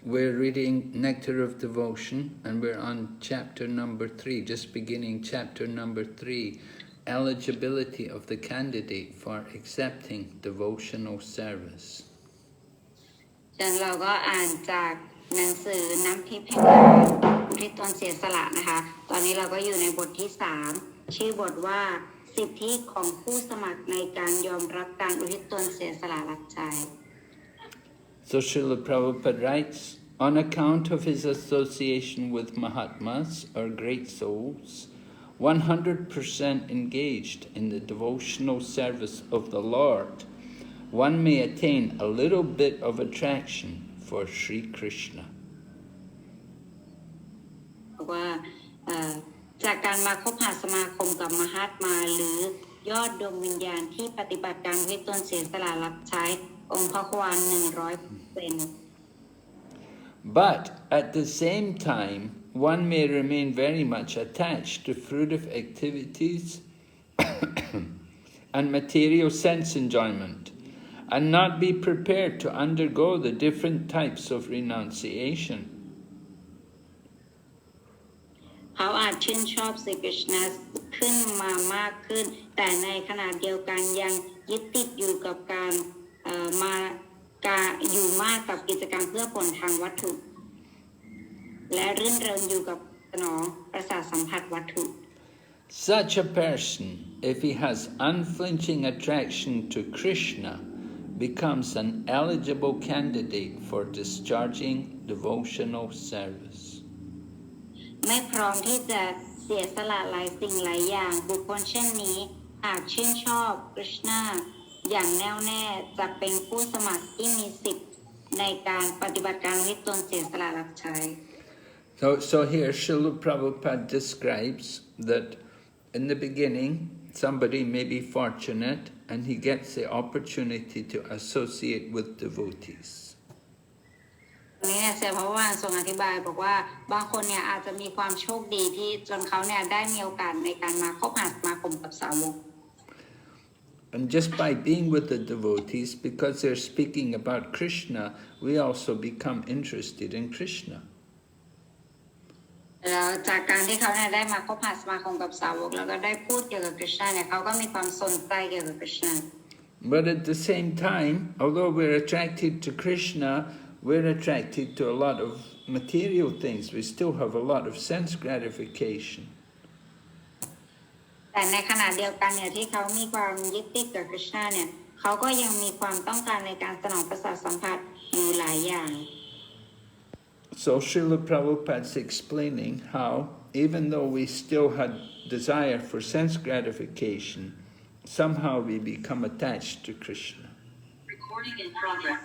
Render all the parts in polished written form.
We're reading Nectar of Devotion, and we're on chapter number 3, just beginning chapter number 3, Eligibility of the Candidate for Accepting Devotional Service. เราก็อ่านจากหนังสือน้ำทิพย์แห่งการอุทิศตนเสียสละนะคะตอนนี้เราก็อยู่ในบทที่3ชื่อบทว่าสิทธิของผู้สมัครในการยอมรับการอุทิศตนเสียสละรับใช้ So Srila Prabhupada writes, on account of his association with Mahatmas, or great souls, 100% engaged in the devotional service of the Lord, one may attain a little bit of attraction for Sri Krishna. ว่าจากการมาคบหาสมาคมกับมหาตมาหรือยอดดวงวิญญาณที่ปฏิบัติการอุทิศตนเสียสละรับใช้องค์พระควาน 100% But at the same time, one may remain very much attached to fruitive activities and material sense enjoyment, and not be prepared to undergo the different types of renunciation. เขาอาจชื่นชอบศรีกฤษณะขึ้นมามากขึ้นแต่ในขณะเดียวกันยังยึดติดอยู่กับการอยู่มากกับกิจกรรมเพื่อผลทางวัตถุและรื่นเริงอยู่กับสนองประสาทสัมผัสวัตถุ Such a person, if he has unflinching attraction to Krishna, becomes an eligible candidate for discharging devotional service. ไม่พร้อมที่จะเสียสละหลายสิ่งหลายอย่างบุคคลเช่นนี้หากชื่นชอบคริชนาอย่างแน่วแน่จะเป็นผู้สมัครที่มีสิทธิ์ในการปฏิบัติการอุทิศตนเสียสละรับใช้ So here Srila Prabhupada describes that in the beginning somebody may be fortunate and he gets the opportunity to associate with devotees. นี่เนี่ยเสียพระว่างทรงอธิบายบอกว่าบางคนเนี่ยอาจจะมีความโชคดีที่จนเขาเนี่ยได้มีโอกาสในการมาคบหาสมาคมกับสาวก And just by being with the devotees, because they're speaking about Krishna, we also become interested in Krishna. แล้วจากการที่เขาเนี่ยได้มาคบหาสมาคมกับสาวกแล้วก็ได้พูดเกี่ยวกับคริชนาเนี่ยเขาก็มีความสนใจเกี่ยวกับคริชนา But at the same time, although we're attracted to Krishna, we're attracted to a lot of material things. We still have a lot of sense gratification. แต่ในขณะเดียวกันเนี่ยที่เขามีความยึดติดกับคริชนาเนี่ยเขาก็ยังมีความต้องการในการสนองประสาทสัมผัสอยู่หลายอย่าง So Srila Prabhupada is explaining how, even though we still had desire for sense gratification, somehow we become attached to Krishna. Recording in progress.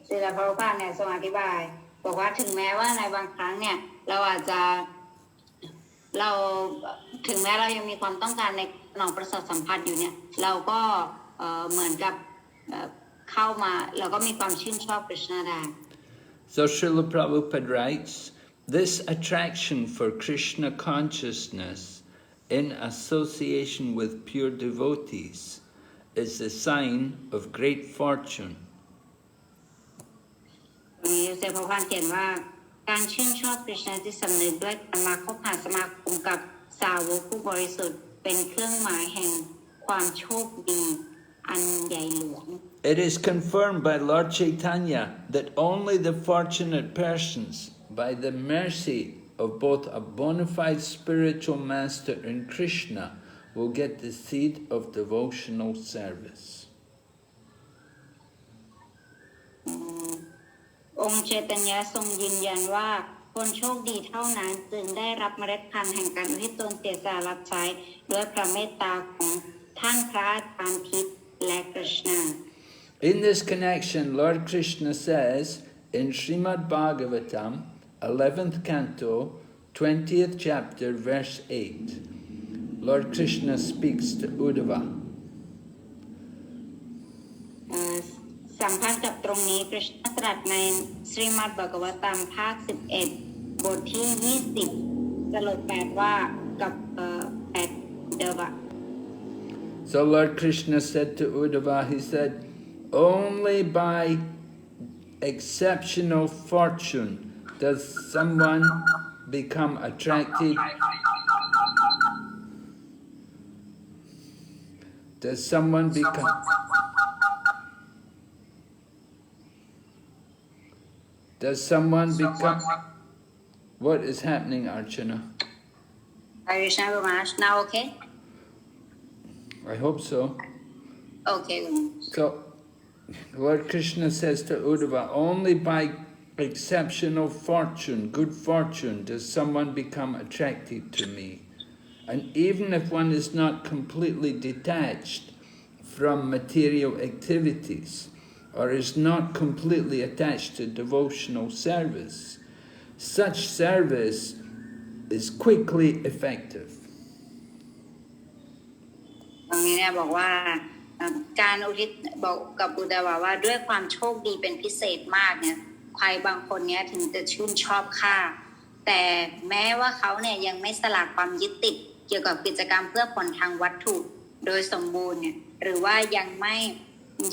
ศิลปะพระพาเนี่ยทรงอธิบายบอกว่าถึงแม้ว่าในบางครั้งเนี่ยถึงแม้เรายังมีความต้องการในสนองประสาทสัมผัสอยู่เนี่ยเราก็เหมือนกับเข้ามาเราก็มีความชื่นชอบคริชนาได้ So Srila Prabhupada writes, this attraction for Krishna consciousness in association with pure devotees is a sign of great fortune. นี้เสพพันธ์เขียนว่าการชื่นชอบคริชนาที่สำนึกด้วยการมาคบหาสมาคมกับสาวกผู้บริสุทธิ์เป็นเครื่องหมายแห่งความโชคดีอันใหญ่หลวง It is confirmed by Lord Chaitanya that only the fortunate persons, by the mercy of both a bona fide spiritual master and Krishna, will get the seed of devotional service. องค์เชตญะทรงยืนยันว่าคนโชคดีเท่านั้นจึงได้รับเมล็ดพันธุ์แห่งการอุทิศตนเสียสละรับใช้ด้วยพระเมตตาของท่านพระอาจารย์ทิพย์และคริชนา In this connection, Lord Krishna says in Srimad Bhagavatam, 11th canto, 20th chapter, verse 8, Lord Krishna speaks to Uddhava. สัมพันธ์กับตรงนี้คริชนาตรัสในสรีมัดภกวตัมภาค 11 บทที่ 20 จรด8ว่ากับ8เดวะ So Lord Krishna said to Uddhava, he said, only by exceptional fortune, does someone become attracted? Does someone become... Does someone become... What is happening, Archana? Now okay? I hope so. Okay. So, Lord Krishna says to Uddhava, only by exceptional fortune, good fortune, does someone become attracted to me. And even if one is not completely detached from material activities, or is not completely attached to devotional service, such service is quickly effective. ตรงนี้เนี่ยบอกว่าการอุทิศบอกกับบุดาว่าด้วยความโชคดีเป็นพิเศษมากเนี่ยใครบางคนเนี่ยถึงจะชื่นชอบข้าแต่แม้ว่าเขาเนี่ยยังไม่สละความยึดติดเกี่ยวกับกิจกรรมเพื่อผลทางวัตถุโดยสมบูรณ์เนี่ยหรือว่ายังไม่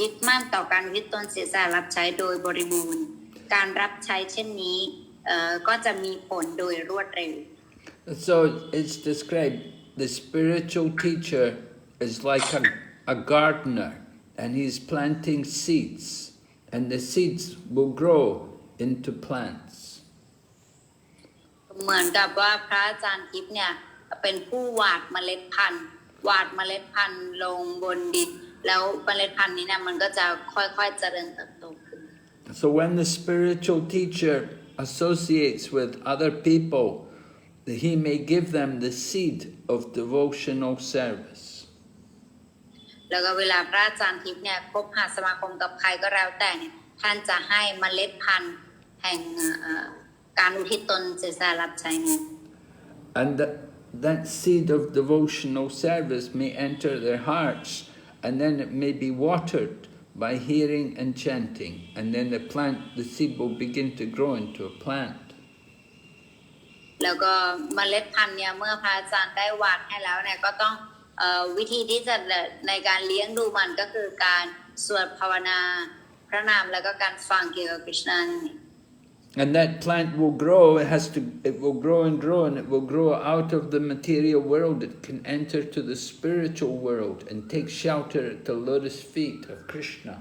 ยึดมั่นต่อการอุทิศตนเสียสละรับใช้โดยบริบูรณ์การรับใช้เช่นนี้ก็จะมีผลโดยรวดเร็ว So it's described the spiritual teacher is like a gardener, and he's planting seeds, and the seeds will grow into plants. เหมือนกับว่าพระอาจารย์ทิพย์เนี่ยเป็นผู้หว่านเมล็ดพันธุ์ลงบนดินแล้วเมล็ดพันธุ์นี้เนี่ยมันก็จะค่อยๆเจริญเติบโตขึ้น So when the spiritual teacher associates with other people, he may give them the seed of devotional service. แล้วก็เวลาพระอาจารย์ทิพย์เนี่ยคบหาสมาคมกับใครก็แล้วแต่เนี่ยท่านจะให้เมล็ดพันธุ์แห่งการอุทิศตนเสียสละรับใช้นี้ And that seed of devotional service may enter their hearts, and then it may be watered by hearing and chanting, and then the seed will begin to grow into a plant. แล้วก็เมล็ดพันธุ์เนี่ยเมื่อพระอาจารย์ได้หว่านให้แล้วเนี่ยก็ต้องวิธีที่จะในการเลี้ยงดูมันก็คือการสวดภาวนาพระนามแล้วก็การฟังเกี่ยวกับคริสต์ And that plant will grow. It will grow and grow, and it will grow out of the material world. It can enter to the spiritual world and take shelter at the lotus feet of Krishna.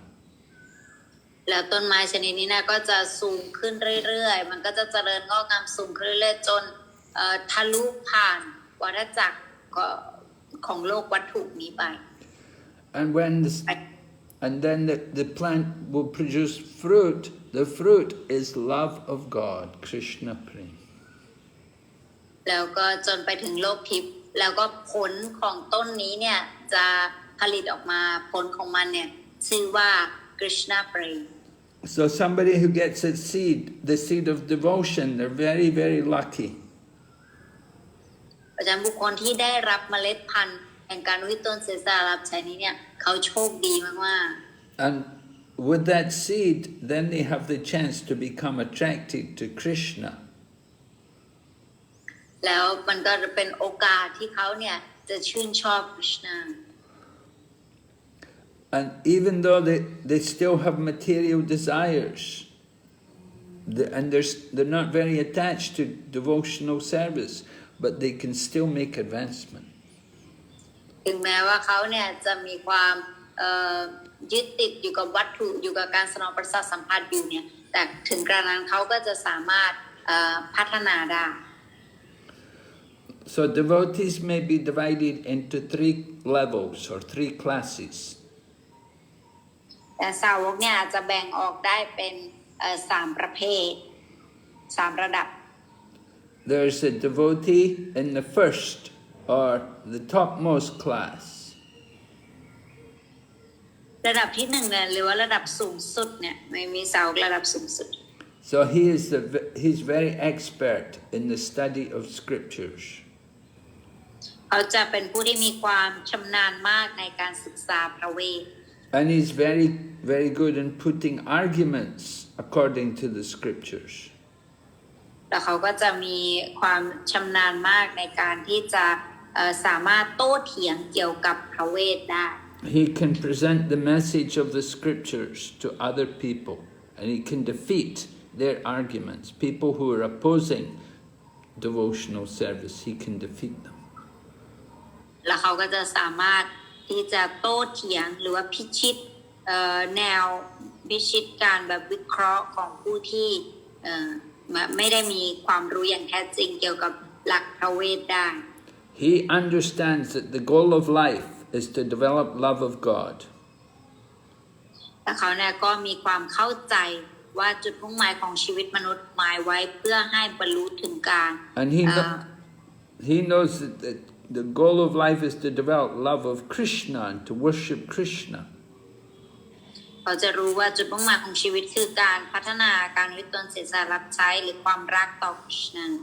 แล้วต้นไม้ชนิดนี้นะก็จะสูงขึ้นเรื่อยๆมันก็จะเจริญงอกงามสูงขึ้นเรื่อยๆจนทะลุผ่านวัฏจักรของโลกวัตถุนี้ไป And then the plant will produce fruit. The fruit is love of God, Krishna Prema. แล้วก็จนไปถึงโลกทิพย์แล้วก็ผลของต้นนี้เนี่ยจะผลิตออกมาผลของมันเนี่ยชื่อว่า Krishna Prema. So somebody who gets the seed of devotion, they're very, very lucky. อาจารย์บุคคลที่ได้รับเมล็ดพันธุ์แห่งการอุทิศตนเสียสละรับใช้นี้เนี่ยเขาโชคดีมากๆ And with that seed, then they have the chance to become attracted to Krishna. แล้วมันก็จะเป็นโอกาสที่เขาเนี่ยจะชื่นชอบคริชนา And even though they still have material desires, and they're not very attached to devotional service, but they can still make advancement. ถึงแม้ว่าเขาเนี่ยจะมีความยึดติดอยู่กับวัตถุอยู่กับการสนองประสาทสัมผัสอยู่เนี่ยแต่ถึงกระนั้นเขาก็จะสามารถพัฒนาได้ So devotees may be divided into 3 levels or 3 classes. แต่สาวกเนี่ยจะแบ่งออกได้เป็น3 ประเภท 3 ระดับ There's a devotee in the first or the topmost class. ระดับที่1เนี่ยหรือว่าระดับสูงสุดเนี่ยไม่มีสาวกระดับสูงสุด So he's very expert in the study of scriptures. เขาจะเป็นผู้ที่มีความชำนาญมากในการศึกษาพระเวท And he's very, very good in putting arguments according to the scriptures. แล้วเขาก็จะมีความชำนาญมากในการที่จะสามารถโต้เถียงเกี่ยวกับพระเวทได้ He can present the message of the scriptures to other people and he can defeat their arguments. People who are opposing devotional service, he can defeat them. แล้วเขาก็จะสามารถที่จะโต้เถียงหรือว่าพิชิตแนวพิชิตการแบบวิเคราะห์ของผู้ที่ไม่ได้มีความรู้อย่างแท้จริงเกี่ยวกับหลักพระเวทได้ He understands that the goal of life is to develop love of God. แต่เขาเนี่ยก็มีความเข้าใจว่าจุดมุ่งหมายของชีวิตมนุษย์หมายไว้เพื่อให้บรรลุถึงการ And he knows that the goal of life is to develop love of Krishna and to worship Krishna. เขาจะรู้ว่าจุดมุ่งหมายของชีวิตคือการพัฒนาการยึดตนเสียสละรับใช้หรือความรักต่อคริสต์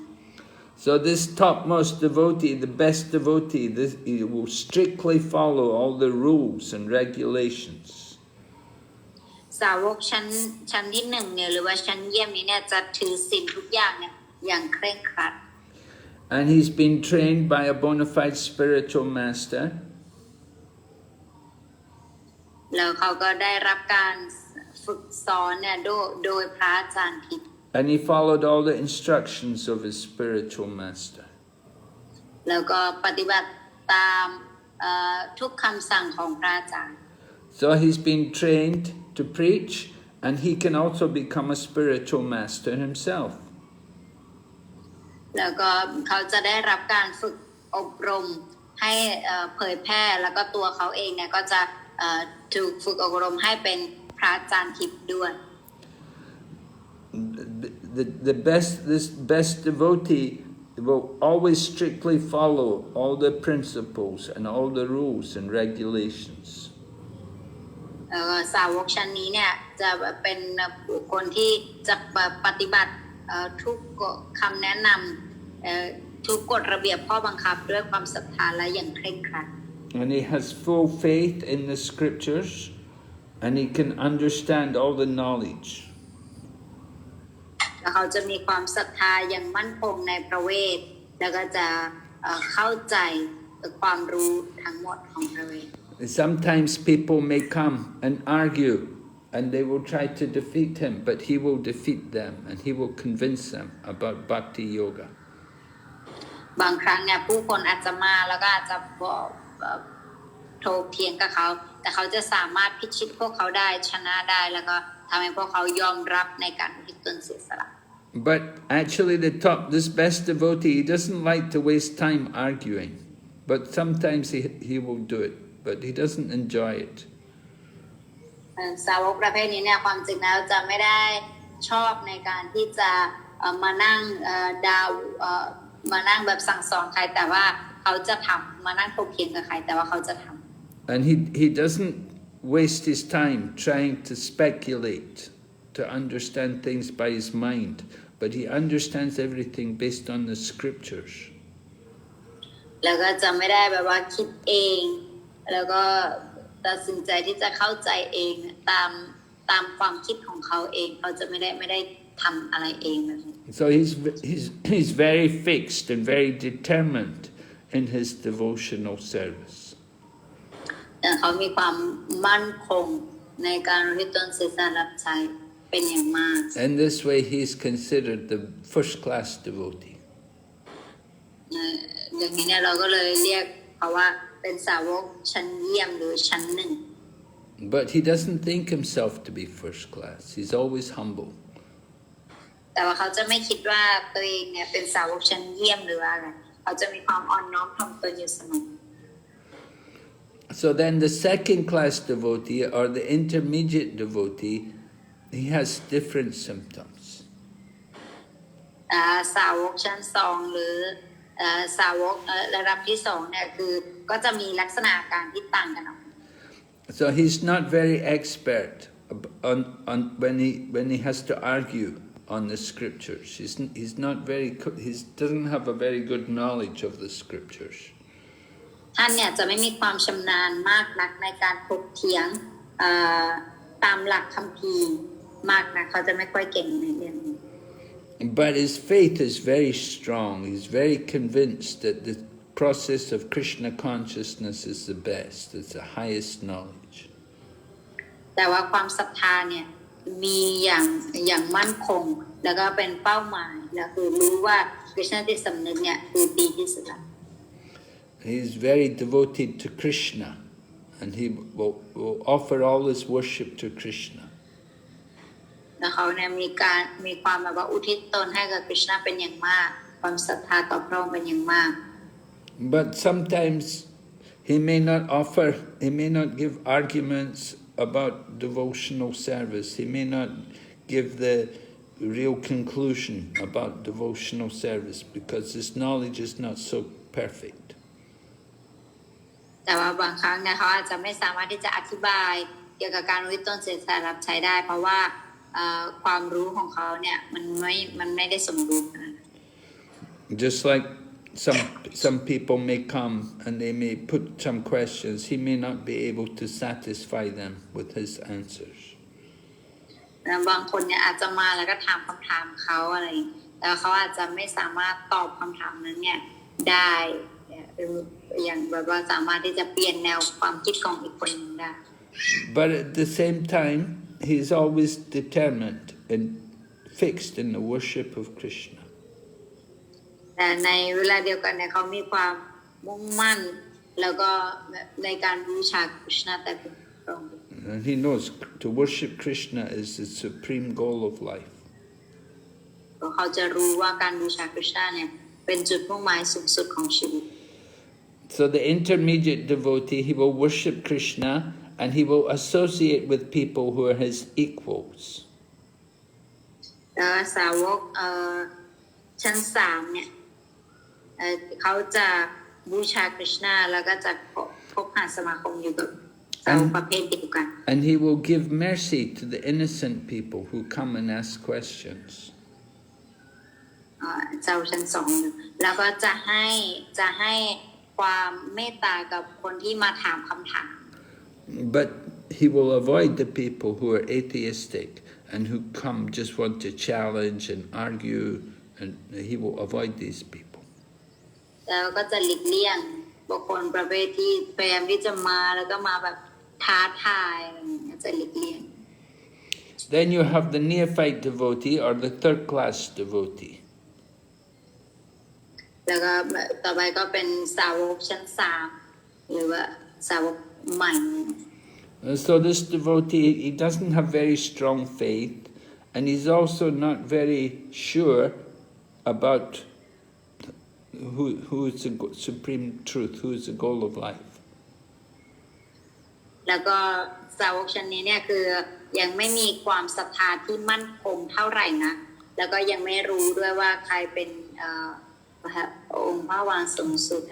So this topmost devotee, the best devotee, he will strictly follow all the rules and regulations. สาวกชั้นที่หนึ่งเนี่ยหรือว่าชั้นเยี่ยมนี้เนี่ยจะถือศีลทุกอย่างเนี่ยอย่างเคร่งครัด And he's been trained by a bona fide spiritual master. แล้วเขาก็ได้รับการฝึกสอนเนี่ยโดยพระอาจารย์ทิพย์ And he followed all the instructions of his spiritual master. แล้วก็ปฏิบัติตามทุกคำสั่งของพระอาจารย์ So he's been trained to preach, and he can also become a spiritual master himself. แล้วก็เขาจะได้รับการฝึกอบรมให้เผยแพร่แล้วก็ตัวเขาเองเนี่ยก็จะถูกฝึกอบรมให้เป็นพระอาจารย์ทิพย์ด้วย This best devotee will always strictly follow all the principles and all the rules and regulations. สาวกชั้นนี้เนี่ยจะเป็นบุคคลที่จะปฏิบัติทุกคำแนะนำทุกกฎระเบียบข้อบังคับด้วยความศรัทธาและอย่างเคร่งครัด And he has full faith in the scriptures, and he can understand all the knowledge. แล้วเขาจะมีความศรัทธาอย่างมั่นคงในพระเวทแล้วก็จะเข้าใจความรู้ทั้งหมดของพระเวท Sometimes people may come and argue, and they will try to defeat him, but he will defeat them, and he will convince them about bhakti yoga. บางครั้งเนี่ยผู้คนอาจจะมาแล้วก็อาจจะโถกเถียงกับเขาแต่เขาจะสามารถพิชิตพวกเขาได้ชนะได้แล้วก็ทำให้พวกเขายอมรับในการอุทิศตนเสียสละ But actually this best devotee, he doesn't like to waste time arguing, but sometimes he will do it, but he doesn't enjoy it. สาวกประเภทนี้เนี่ยความจริงแล้วจะไม่ได้ชอบในการที่จะมานั่งมานั่งแบบสั่งสอนใครแต่ว่าเขาจะทำมานั่งถกเถียงกับใครแต่ว่าเขาจะทำ And he doesn't waste his time trying to speculate, to understand things by his mind, but he understands everything based on the scriptures. แล้วก็จะไม่ได้แบบว่าคิดเองแล้วก็ตัดสินใจที่จะเข้าใจเองตามความคิดของเขาเองเขาจะไม่ได้ทำอะไรเองแบบนี้ So he's very fixed and very determined in his devotional service. แต่เขามีความมั่นคงในการอุทิศตนเสียสละรับใช้เป็นอย่างมาก In this way, he is considered the first-class devotee. อย่างนี้เนี่ยเราก็เลยเรียกเขาว่าเป็นสาวกชั้นเยี่ยมหรือชั้นหนึ่ง But he doesn't think himself to be first class. He's always humble. แต่ว่าเขาจะไม่คิดว่าตัวเองเนี่ยเป็นสาวกชั้นเยี่ยมหรือว่าอะไรเขาจะมีความอ่อนน้อมถ่อมตนอยู่เสมอ So then the second-class devotee or the intermediate devotee, he has different symptoms. สาวกชั้นสองหรือสาวกระดับที่สองเนี่ยคือก็จะมีลักษณะการที่ต่างกันออก So he's not very expert on when he has to argue on the scriptures. He doesn't have a very good knowledge of the scriptures. ท่านเนี่ยจะไม่มีความชำนาญมากนักในการถกเถียงตามหลักคัมภีร์มากนักเขาจะไม่ค่อยเก่งในเรื่องนี้ But his faith is very strong. He's very convinced that the process of Krishna consciousness is the best. It's the highest knowledge. แต่ว่าความศรัทธาเนี่ย มีอย่างมั่นคงแล้วก็เป็นเป้าหมายแล้วคือรู้ว่าคริชนาจิตสำนึกเนี่ยคือดีที่สุดละ He is very devoted to Krishna, and he will offer all his worship to Krishna. แล้วเขาเนี่ยมีความแบบว่าอุทิศตนให้กับคริชนาเป็นอย่างมากความศรัทธาต่อพระองค์เป็นอย่างมาก But sometimes he may not give arguments about devotional service. He may not give the real conclusion about devotional service because his knowledge is not so perfect. แต่ว่าบางครั้งเนี่ยเขาอาจจะไม่สามารถที่จะอธิบายเกี่ยวกับการอุทิศตนเสียสละรับใช้ได้เพราะว่าความรู้ของเขาเนี่ยมันไม่ได้สมบูรณ์ Just like some people may come and they may put some questions, he may not be able to satisfy them with his answers. บางคนเนี่ยอาจจะมาแล้วก็ถามคำถามเขาอะไรแต่เขาอาจจะไม่สามารถตอบคำถามนั้นเนี่ยได้อย่างแบบว่าสามารถที่จะเปลี่ยนแนวความคิดของอีกคนหนึ่งได้ But at the same time, he is always determined and fixed in the worship of Krishna. แต่ในเวลาเดียวกันเนี่ยเขามีความมุ่งมั่นแล้วก็ในการบูชาคริชนาแต่เพียงพระองค์ And he knows to worship Krishna is the supreme goal of life. เขาจะรู้ว่าการบูชาคริชนาเนี่ยเป็นจุดมุ่งหมายสูงสุดของชีวิต So the intermediate devotee, he will worship Krishna and he will associate with people who are his equals. แล้วสาวกชั้น3เนี่ยเขาจะบูชาคริชนาแล้วก็จะพบหาสมาคมอยู่กับสาวกประเภทเดียวกัน And he will give mercy to the innocent people who come and ask questions. เจ้าชั้น2แล้วก็จะให้ความเมตตากับคนที่มาถามคำถาม But he will avoid the people who are atheistic and who come just want to challenge and argue, and he will avoid these people. แล้วก็จะหลีกเลี่ยงบุคคลประเภทที่พยายามที่จะมาแล้วก็มาแบบท้าทายอะไรอย่างเงี้ยจะหลีกเลี่ยง Then you have the neophyte devotee or the third class devotee. แล้วก็ต่อไปก็เป็นสาวกชั้น3หรือว่าสาวกใหม่ So this devotee, he doesn't have very strong faith, and he's also not very sure about who is the supreme truth, who is the goal of life. แล้วก็สาวกชั้นนี้เนี่ยคือยังไม่มีความศรัทธาที่มั่นคงเท่าไหร่นะแล้วก็ยังไม่รู้ด้วยว่าใครเป็นองค์พระวางสูงสุด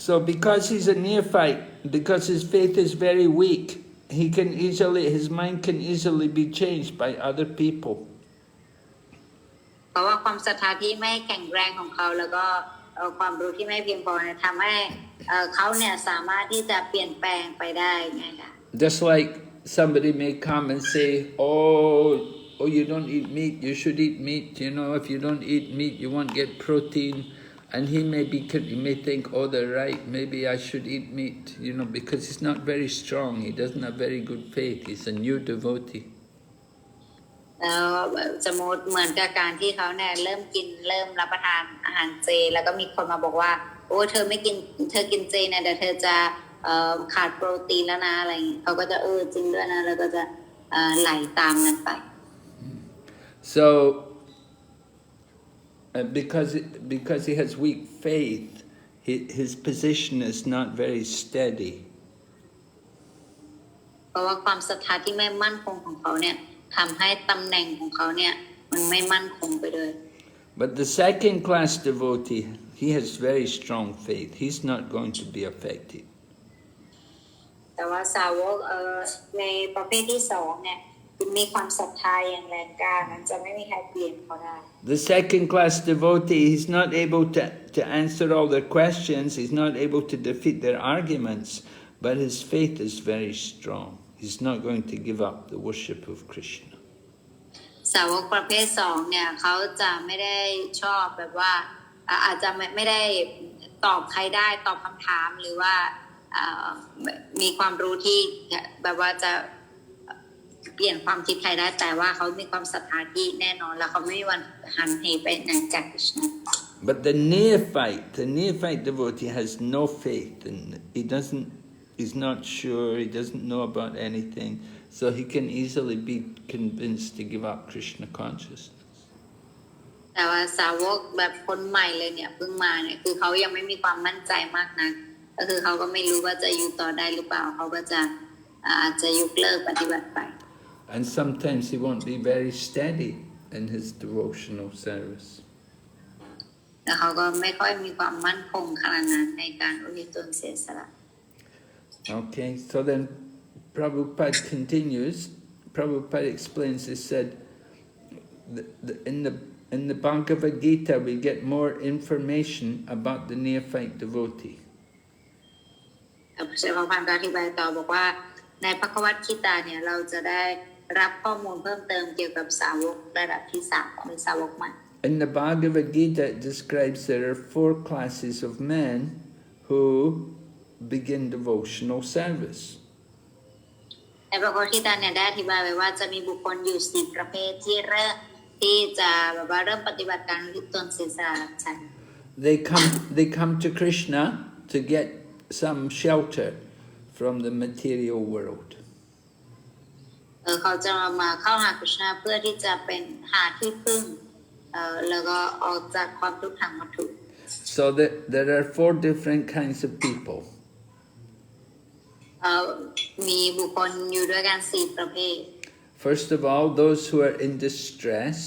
So because he's a neophyte, because his faith is very weak, his mind can easily be changed by other people. เพราะว่าความศรัทธาที่ไม่แข็งแรงของเขาแล้วก็ความรู้ที่ไม่เพียงพอเนี่ยทำให้เขาเนี่ยสามารถที่จะเปลี่ยนแปลงไปได้ไงคะ Just like somebody may come and say, oh, you don't eat meat, you should eat meat. You know, if you don't eat meat, you won't get protein. And he may think, oh, they're right, maybe I should eat meat, you know, because he's not very strong. He doesn't have very good faith. He's a new devotee. สมมติเหมือนกับการที่เขาเนี่ยเริ่มรับประทานอาหารเจแล้วก็มีคนมาบอกว่าโอ้เธอกินเจเนี่ยเดี๋ยวเธอจะขาดโปรตีนแล้วนะอะไรอย่างเงี้ยเขาก็จะจริงด้วยนะแล้วก็จะไหลตามนั้นไป So because he has weak faith, his position is not very steady. เพราะว่าความศรัทธาที่ไม่มั่นคงของเขาเนี่ยทำให้ตำแหน่งของเขาเนี่ยมันไม่มั่นคงไปเลย But the second class devotee, he has very strong faith. He's not going to be affected. แต่ว่าสาวกในประเภทที่2เนี่ยมีความศรัทธาอย่างแรงกล้านั้นจะไม่มีใครเปลี่ยนเขาได้ The second class devotee, he's not able to answer all their questions. He's not able to defeat their arguments, but his faith is very strong. He's not going to give up the worship of Krishna. สาวกประเภท2เนี่ยเขาจะไม่ได้ชอบแบบว่าอาจจะไม่ได้ตอบใครได้ตอบคำถามหรือว่ามีความรู้ที่แบบว่าจะ เปลี่ยนความคิดใครได้แต่ว่าเขามีความศรัทธาที่แน่นอนแล้วเขาไม่มีวันหันเหไปไหนจากคริสต์ But the neophyte devotee has no faith, and he's not sure, he doesn't know about anything, so he can easily be convinced to give up Krishna consciousness. แต่ว่าสาวกแบบคนใหม่เลยเนี่ยเพิ่งมาเนี่ยคือเขายังไม่มีความมั่นใจมากนักก็คือเขาก็ไม่รู้ว่าจะอยู่ต่อได้หรือเปล่าเขาก็จะอาจจะยกเลิกปฏิบัติไป And sometimes he won't be very steady in his devotional service. แต่เขาก็ไม่ค่อยมีความมั่นคงขนาดนั้นในการอุทิศตนเสียสละ Okay, so then Prabhupada continues. Prabhupada explains, he said, in the Bhagavad Gita we get more information about the neophyte devotee. พระเจ้าพานก็อธิบายต่อบอกว่าในพระคัมภีร์คีตาเนี่ยเราจะได้รับข้อมูลเพิ่มเติมเกี่ยวกับสาวกระดับที่3เป็นสาวกใหม่ In the Bhagavad Gita it describes there are 4 classes of men who begin devotional service. ในพระคัมภีร์คีตาเนี่ยได้อธิบายไว้ว่าจะมีบุคคลอยู่10ประเภทที่เริ่มปฏิบัติการอุทิศตนเสียสละรับใช้ They come to Krishna to get some shelter from the material world. เขาจะมาเข้าหาคริสต์เพื่อที่จะเป็นหาที่พึ่งแล้วก็ออกจากความทุกข์ทางวัตถุ So there are 4 different kinds of people. มีบุคคลอยู่ด้วยกัน4ประเภท First of all, those who are in distress.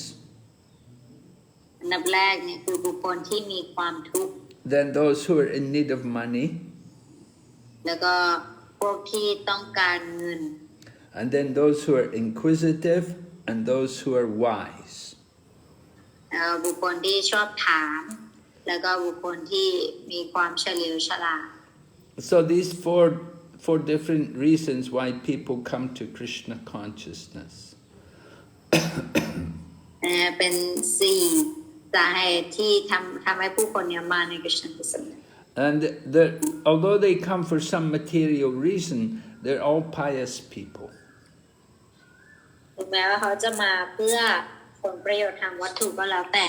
อันดับแรกเนี่ยคือบุคคลที่มีความทุกข์ Then those who are in need of money. แล้วก็พวกที่ต้องการเงิน And then those who are inquisitive and those who are wise. บุคคลที่ชอบถามแล้วก็บุคคลที่มีความเฉลียวฉลาด So these four different reasons why people come to Krishna consciousness. เป็น4สาเหตุที่ทำให้ผู้คนเนี่ยมาในกฤษณกุศล And although they come for some material reason, they're all pious people. ถึงแม้ว่าเขาจะมาเพื่อผลประโยชน์ทางวัตถุก็แล้วแต่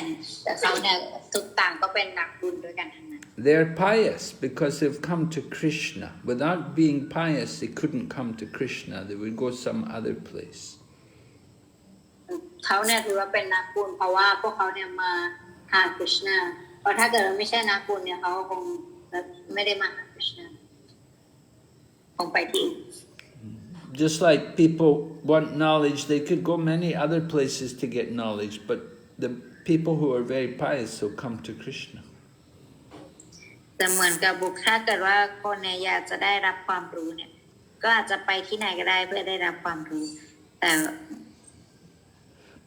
เขาเนี่ยทุกต่างก็เป็นนักบุญด้วยกันทั้งนั้น They're pious because they've come to Krishna. Without being pious, they couldn't come to Krishna. They would go some other place. เขาเนี่ยถือว่าเป็นนักบุญเพราะว่าพวกเขาเนี่ยมาหาคริชนาเพราะถ้าเกิดไม่ใช่นักบุญเนี่ยเขาคงไม่ได้มาหาคริชนาคงไปที่ Just like people want knowledge, they could go many other places to get knowledge, but the people who are very pious will come to Krishna. แต่เหมือนกับบุคคลถ้าเกิดว่าคนเนี่ยอยากจะได้รับความรู้เนี่ยก็อาจจะไปที่ไหนก็ได้เพื่อได้รับความรู้แต่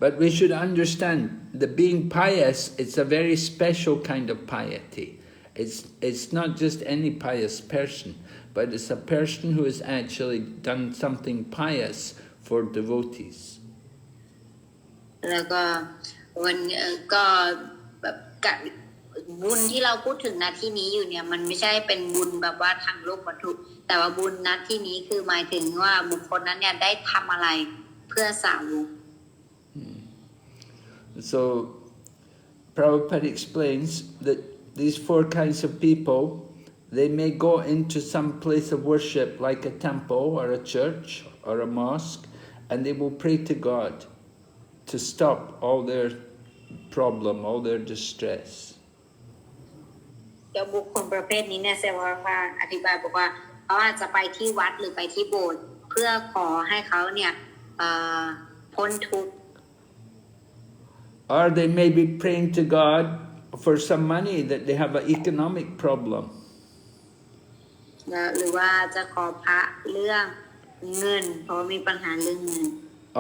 But we should understand that being pious, it's a very special kind of piety. It's not just any pious person, but it's a person who has actually done something pious for devotees. แล้วก็วันก็แบบบุญที่เราพูดถึงณที่นี้อยู่เนี่ยมันไม่ใช่เป็นบุญแบบว่าทางโลกวัตถุแต่ว่าบุญณที่นี้คือหมายถึงว่าบุคคลนั้นเนี่ยได้ทำอะไรเพื่อสาวก So Prabhupada explains that these 4 kinds of people, they may go into some place of worship like a temple or a church or a mosque, and they will pray to God to stop all their problem, all their distress. บุคคลประเภทนี้เนี่ยเซวาพาอธิบายบอกว่าเขาอาจจะไปที่วัดหรือไปที่โบสถ์เพื่อขอให้เขาเนี่ยพ้นทุกข์ Or they may be praying to God for some money that they have an economic problem. หรือว่าจะขอพระเรื่องเงินเพราะมีปัญหาเรื่องเงิน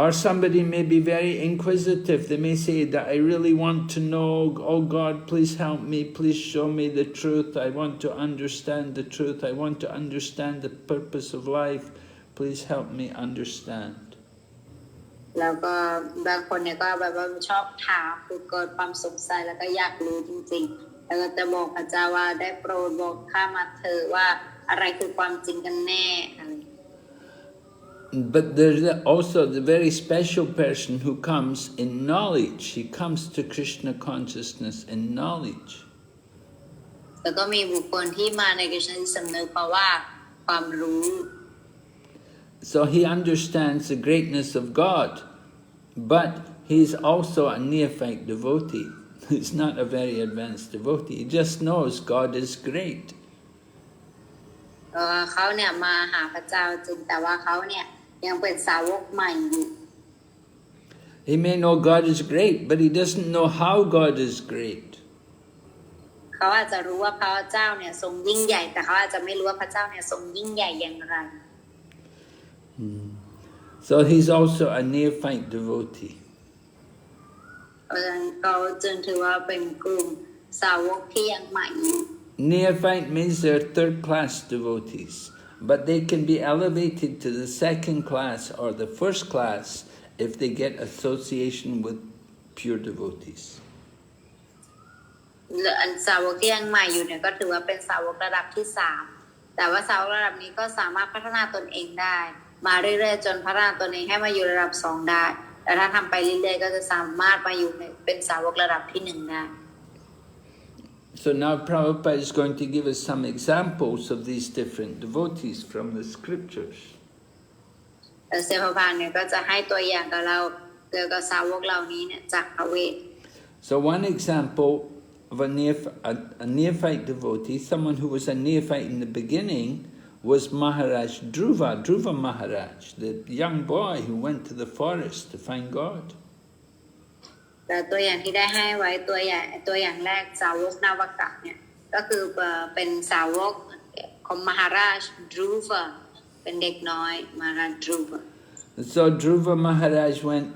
Or somebody may be very inquisitive. They may say that I really want to know, oh God, please help me, please show me the truth. I want to understand the truth. I want to understand the purpose of life. Please help me understand. แล้วก็บางคนเนี่ยก็แบบว่าชอบถามคือเกิดความสงสัยแล้วก็อยากรู้จริงๆแล้วก็จะบอกพระเจ้าว่าได้โปรดบอกข้ามาเถอะว่าอะไรคือความจริงกันแน่อะไร But there's also the very special person who comes in knowledge. He comes to Krishna consciousness in knowledge. แล้วก็มีบุคคลที่มาในกฤษณจิตสำนึกเพราะว่าความรู้ So he understands the greatness of God, but he's also a neophyte devotee. He's not a very advanced devotee. He just knows God is great. เขาเนี่ยมาหาพระเจ้าจริงแต่ว่าเขาเนี่ยยังเป็นสาวกใหม่อยู่ He may know God is great, but he doesn't know how God is great. เขาอาจจะรู้ว่าพระเจ้าเนี่ยทรงยิ่งใหญ่แต่เขาอาจจะไม่รู้ว่าพระเจ้าเนี่ยทรงยิ่งใหญ่อย่างไร So he's also a neophyte devotee. เขาจึงถือว่าเป็นกลุ่มสาวกที่ยังใหม่อยู่ Neophyte means they're third-class devotees, but they can be elevated to the second class or the first class if they get association with pure devotees. สาวกที่ยังใหม่อยู่เนี่ยก็ถือว่าเป็นสาวกระดับที่3แต่ว่าสาวกระดับนี้ก็สามารถพัฒนาตนเองได้มาเรื่อยๆจนพัฒนาตนเองให้มาอยู่ระดับ2ได้แต่ถ้าทำไปเรื่อยๆก็จะสามารถมาอยู่เป็นสาวกระดับที่1ได้ So now Prabhupada is going to give us some examples of these different devotees from the scriptures. เซพพานเนี่ยก็จะให้ตัวอย่างกับเราเกี่ยวกับสาวกเหล่านี้เนี่ยจากพระเวท So one example of a neophyte devotee, someone who was a neophyte in the beginning, was Maharaj Dhruva Maharaj, the young boy who went to the forest to find God. แต่ตัวอย่างที่ได้ให้ไว้ตัวอย่างแรกสาวกนาวกะเนี่ยก็คือเป็นสาวกของมหาราชดรูวาเป็นเด็กน้อยมหาราชดรูวา So Dhruva Maharaj went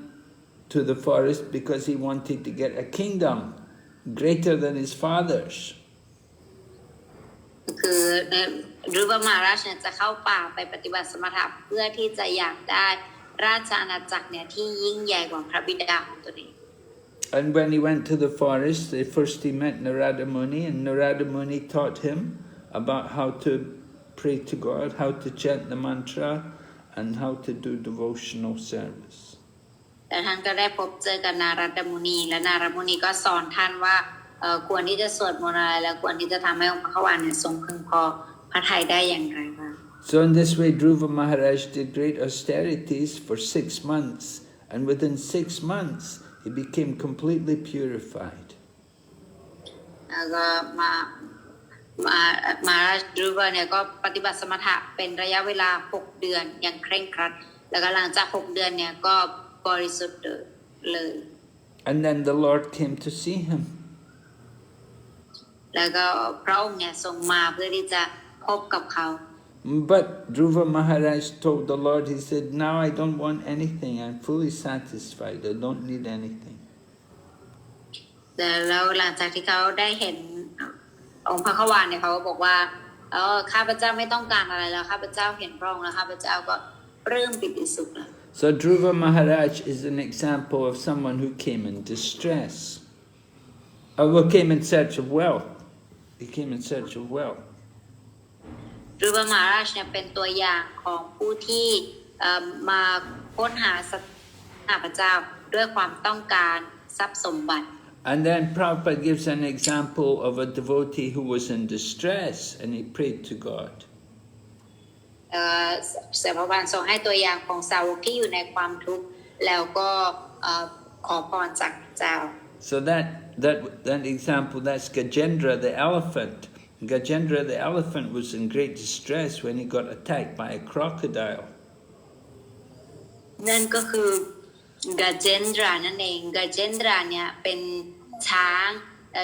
to the forest because he wanted to get a kingdom greater than his father's. คือดรูวามหาราชเนี่ยจะเข้าป่าไปปฏิบัติสมถะเพื่อที่จะอยากได้ราชอาณาจักรเนี่ยที่ยิ่งใหญ่กว่าพระบิดาของตัวเอง And when he went to the forest, first he met Narada Muni, and Narada Muni taught him about how to pray to God, how to chant the mantra, and how to do devotional service. แต่ท่านก็ได้พบเจอกับนารดมุนีและนารดมุนีก็สอนท่านว่าควรที่จะสวดมนต์อะไรและควรที่จะทำให้องค์พระควานเนี่ยทรงพึงพอพระทัยได้อย่างไรบ้าง So in this way, Dhruva Maharaj did great austerities for 6 months, and within 6 months, he became completely purified. แล้วก็มาดรูวาเนี่ยก็ปฏิบัติสมถะเป็นระยะเวลา6 เดือนอย่างเคร่งครัดแล้วก็หลังจาก6 เดือนเนี่ยก็บริสุทธิ์เลย And then the Lord came to see him. แล้วก็พระองค์เนี่ยทรงมาเพื่อที่จะพบกับเขา But Dhruva Maharaj told the Lord, he said, now I don't want anything, I'm fully satisfied, I don't need anything. แต่แล้วหลังจากที่เขาได้เห็นองค์พระควานเนี่ยเขาก็บอกว่าข้าพเจ้าไม่ต้องการอะไรแล้วข้าพเจ้าเห็นพระองค์แล้วข้าพเจ้าก็ปลื้มปิติสุขแล้ว So Dhruva Maharaj is an example of someone who came in distress. Who came in search of wealth. He came in search of wealth. ดรูวามหาราชเนี่ยเป็นตัวอย่างของผู้ที่มาค้นหาพระเจ้าด้วยความต้องการทรัพย์สมบัติ And then Prabhupada gives an example of a devotee who was in distress and he prayed to God. เสพบาลทรงให้ตัวอย่างของสาวกที่อยู่ในความทุกข์แล้วก็ขอพรจากพระเจ้า So that example, that's Gajendra the elephant. Gajendra the elephant was in great distress when he got attacked by a crocodile. นั่นก็คือ กาเจนดรานั่นเองกาเจนดราเนี่ยเป็นช้าง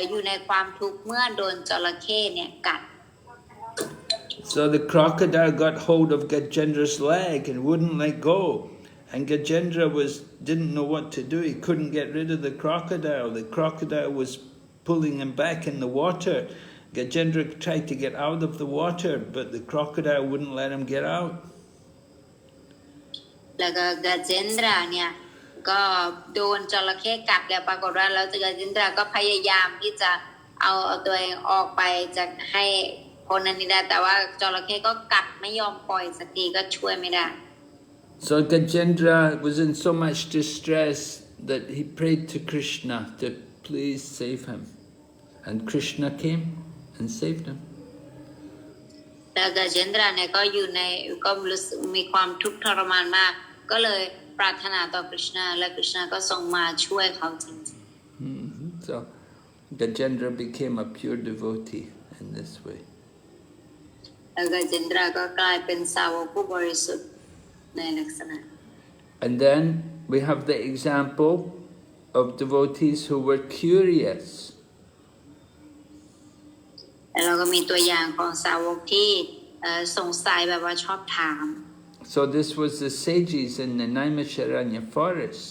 อยู่ในความทุกข์เมื่อโดนจระเข้เนี่ยกัด So the crocodile got hold of Gajendra's leg and wouldn't let go. And Gajendra didn't know what to do. He couldn't get rid of the crocodile. The crocodile was pulling him back in the water. Gajendra tried to get out of the water, but the crocodile wouldn't let him get out. แล้วก็กาเจนดราเนี่ยก็โดนจระเข้กัดแล้วปรากฏว่าแล้วกาเจนดราก็พยายามที่จะเอาตัวเองออกไปจากให้พ้นนั้นได้แต่ว่าจระเข้ก็กัดไม่ยอมปล่อยสักทีก็ช่วยไม่ได้ So Gajendra was in so much distress that he prayed to Krishna to please save him. And Krishna came and saved him. แล้วกาเจนดราเนี่ยก็อยู่ในก็รู้สึกมีความทุกข์ทรมานมากก็เลยปรารถนาต่อคริชนาและคริชนาก็ทรงมาช่วยเขาจริงๆ So Gajendra became a pure devotee in this way. แล้วกาเจนดราก็กลายเป็นสาวกผู้บริสุทธิ์ในลักษณะ And then we have the example of devotees who were curious. แล้วเราก็มีตัวอย่างของสาวกที่สงสัยแบบว่าชอบถาม So this was the sages in the Naimisharanya forest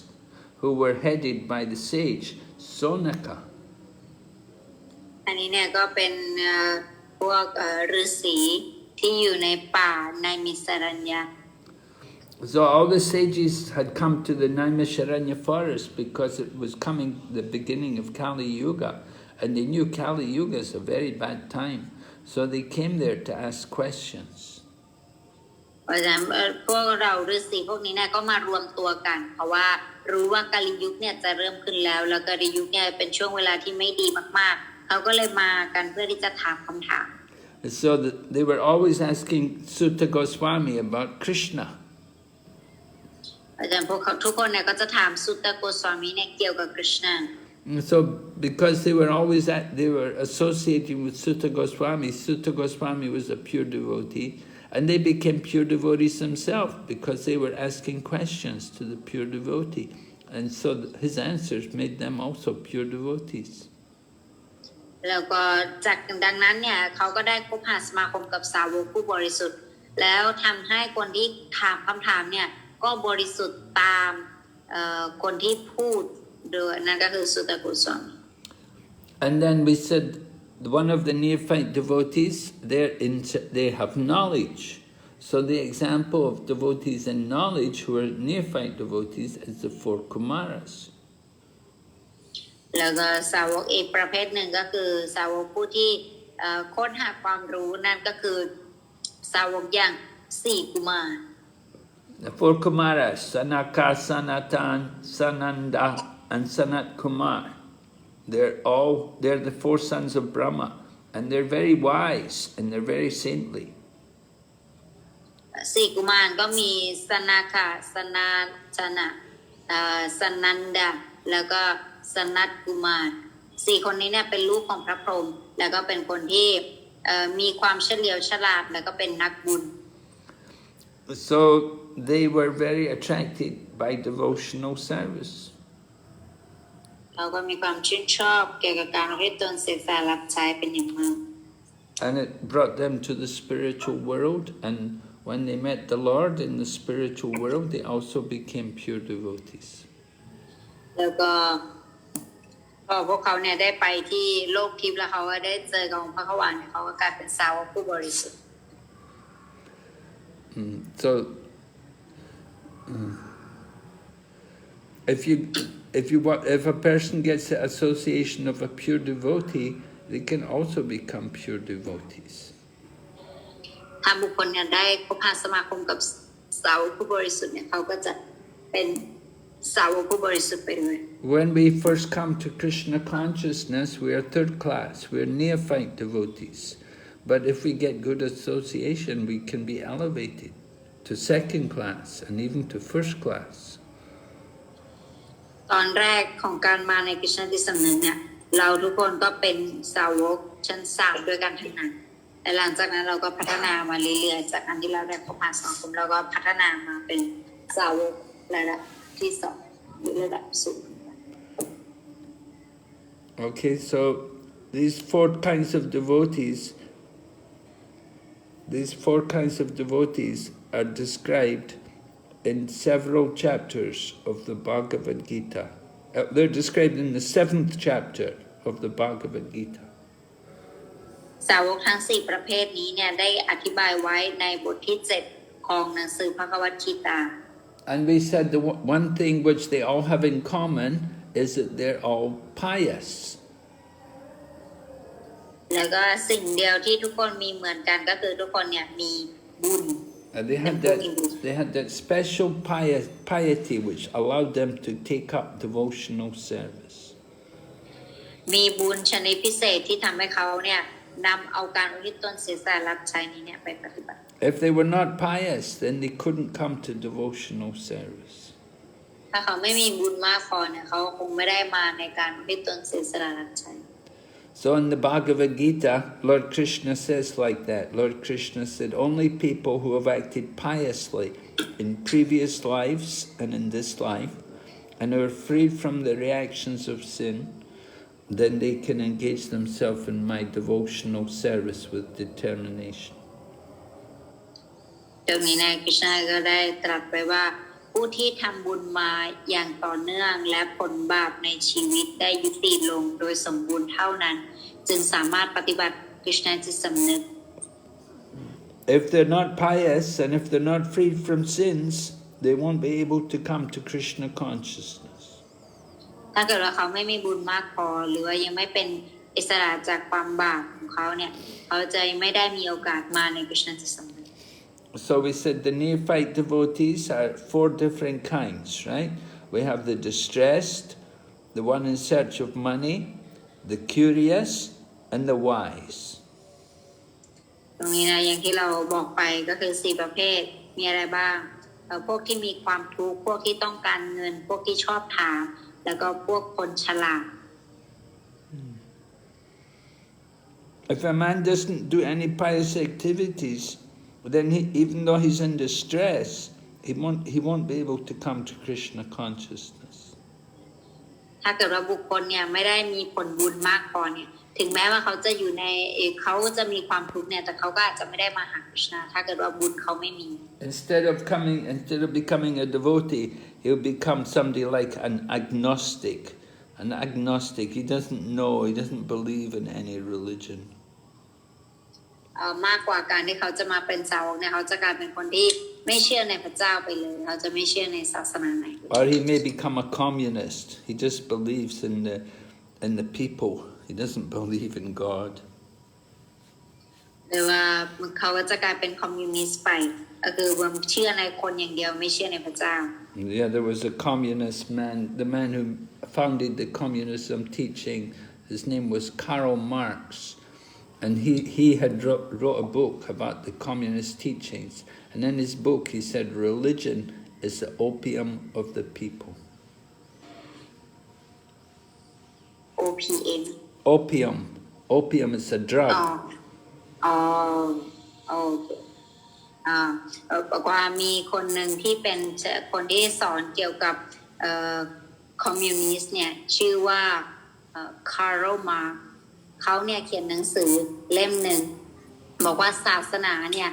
who were headed by the sage Sonaka. อันนี้เนี่ยก็เป็นพวกฤาษีที่อยู่ในป่าในมิสรัญญา So all the sages had come to the Naimisharanya forest because it was coming the beginning of Kali Yuga. And they knew Kali Yuga is a very bad time. So they came there to ask questions. เพราะฉะนั้นพวกเราฤาษีพวกนี้เนี่ยก็มารวมตัวกันเพราะว่ารู้ว่ากาลียุคเนี่ยจะเริ่มขึ้นแล้วแล้วกาลียุคเนี่ยเป็นช่วงเวลาที่ไม่ดีมากๆเขาก็เลยมากันเพื่อที่จะถามคำถาม So they were always asking Sutta Goswami about Krishna. อาจารย์พวกเขาทุกคนเนี่ยก็จะถามสุตตะโกสวามีเนี่ยเกี่ยวกับคริชนา So because they were always they were associating with Sutta Goswami was a pure devotee, and they became pure devotees themselves because they were asking questions to the pure devotee, and so his answers made them also pure devotees. แล้วก็จากดังนั้นเนี่ยเขาก็ได้คบหาสมาคมกับสาวกผู้บริสุทธิ์แล้วทำให้คนที่ถามคำถามเนี่ยก็บริสุทธิ์ตามคนที่พูดด้วยนั่นก็คือสุตตะโกสวามี And then we said one of the neophyte devotees they have knowledge. So the example of devotees in knowledge who are neophyte devotees is the 4 Kumaras. แล้วก็สาวกอีกประเภทหนึ่งก็คือสาวกผู้ที่ค้นหาความรู้นั่นก็คือสาวกอย่าง4กุมาร The 4 Kumaras, Sanaka, Sanatan, Sananda, and Sanat Kumar. They're the 4 sons of Brahma, and they're very wise and they're very saintly. 4กุมารก็มีสนาคาสนาชนะสนันดาแล้วก็สนัตกุมาร4คนนี้เนี่ยเป็นลูกของพระพรหมแล้วก็เป็นคนที่มีความเฉลียวฉลาดแล้วก็เป็นนักบุญ So they were very attracted by devotional service. เขาก็มีความชื่นชอบเกี่ยวกับการเรียตนเสียสละรับใช้เป็นอย่างมาก And it brought them to the spiritual world, and when they met the Lord in the spiritual world, they also became pure devotees. แล้วก็พอพวกเขาเนี่ยได้ไปที่โลกทิพย์แล้วเขาก็ได้เจอกับพระขวานเขาก็กลายเป็นสาวกผู้บริสุทธิ์ So if a person gets the association of a pure devotee, they can also become pure devotees. ถ้าบุคคลเนี่ยได้คบหาสมาคมกับสาวกผู้บริสุทธิ์เนี่ยเขาก็จะเป็นสาวกผู้บริสุทธิ์ไปด้วย When we first come to Krishna consciousness, we are 3rd class, we are neophyte devotees. But if we get good association, we can be elevated to 2nd class and even to 1st class. ตอนแรกของการมาในกฤษณาธิสำนึกเนี่ยเราทุกคนก็เป็นสาวกชั้น3ด้วยกันทั้งนั้นและหลังจากนั้นเราก็พัฒนามาเรื่อยๆจากการที่เราได้คบหาสังคมเราก็พัฒนามาเป็นสาวกระดับที่2หรือระดับสูง Okay, so these 4 kinds of devotees are described in several chapters of the Bhagavad Gita. They're described in the 7th chapter of the Bhagavad Gita. สาวกทั้ง4ประเภทนี้เนี่ยได้อธิบายไว้ในบทที่7ของหนังสือพระคัมภีร์คีตา And we said the one thing which they all have in common is that they're all pious. แล้วก็สิ่งเดียวที่ทุกคนมีเหมือนกันก็คือทุกคนเนี่ยมีบุญ They had that special piety which allowed them to take up devotional service. มีบุญชนิดพิเศษที่ทำให้เขาเนี่ยนำเอาการอุทิศตนเสียสละรับใช้นี้เนี่ยไปปฏิบัติ If they were not pious, then they couldn't come to devotional service. ถ้าเขาไม่มีบุญมากพอเนี่ยเขาคงไม่ได้มาในการอุทิศตนเสียสละรับใช้ So in the Bhagavad Gita, Lord Krishna says like that. Lord Krishna said, only people who have acted piously in previous lives and in this life, and are free from the reactions of sin, then they can engage themselves in my devotional service with determination. ตรงนี้นายกฤษณะก็ได้ตรัสไปว่าผู้ที่ทำบุญมาอย่างต่อเนื่องและผลบาปในชีวิตได้ยุติลงโดยสมบูรณ์เท่านั้นจึงสามารถปฏิบัติกฤษณะจิตสำนึก If they're not pious and if they're not free from sins, they won't be able to come to Krishna consciousness. ถ้าเกิดว่าเขาไม่มีบุญมากพอหรือว่ายังไม่เป็นอิสระจากความบาปของเขาเนี่ยเขาจะไม่ได้มีโอกาสมาในกฤษณะจิตสำนึกSo we said the neophyte devotees are 4 different kinds, right? We have the distressed, the one in search of money, the curious, and the wise. ตรงนี้นะอย่างที่เราบอกไปก็คือ4ประเภทมีอะไรบ้างพวกที่มีความทุกข์พวกที่ต้องการเงินพวกที่ชอบถามแล้วก็พวกคนฉลาด If a man doesn't do any pious activities, then even though he's in distress, he won't be able to come to Krishna consciousness. ถ้าเกิดว่าบุคคลเนี่ยไม่ได้มีผลบุญมากพอเนี่ยถึงแม้ว่าเขาจะอยู่ในเขาจะมีความทุกข์เนี่ยแต่เขาก็อาจจะไม่ได้มาหาคริชนาถ้าเกิดว่าบุญเขาไม่มี Instead of becoming a devotee, he'll become somebody like an agnostic. An agnostic, he doesn't know, he doesn't believe in any religion. มากกว่าการที่เขาจะมาเป็นสาวกเนี่ยเขาจะกลายเป็นคนที่ไม่เชื่อในพระเจ้าไปเลยเขาจะไม่เชื่อในศาสนาไหน Or he may become a communist. He just believes in the people. He doesn't believe in God. หรือว่าเขาก็จะกลายเป็นคอมมิวนิสต์ไปก็คือว่าเชื่อในคนอย่างเดียวไม่เชื่อในพระเจ้า Yeah, there was a communist man, the man who founded the communism teaching. His name was Karl Marx. And he had wrote a book about the communist teachings. And in his book he said religion is the opium of the people. OPM Opium. Opium is a drug. บอกว่ามีคนหนึ่งที่เป็นคนที่สอนเกี่ยวกับคอมมิวนิสต์เนี่ยชื่อว่าคาร์ล มาร์กซ์เขาเนี่ยเขียนหนังสือเล่มหนึ่งบอกว่าศาสนาเนี่ย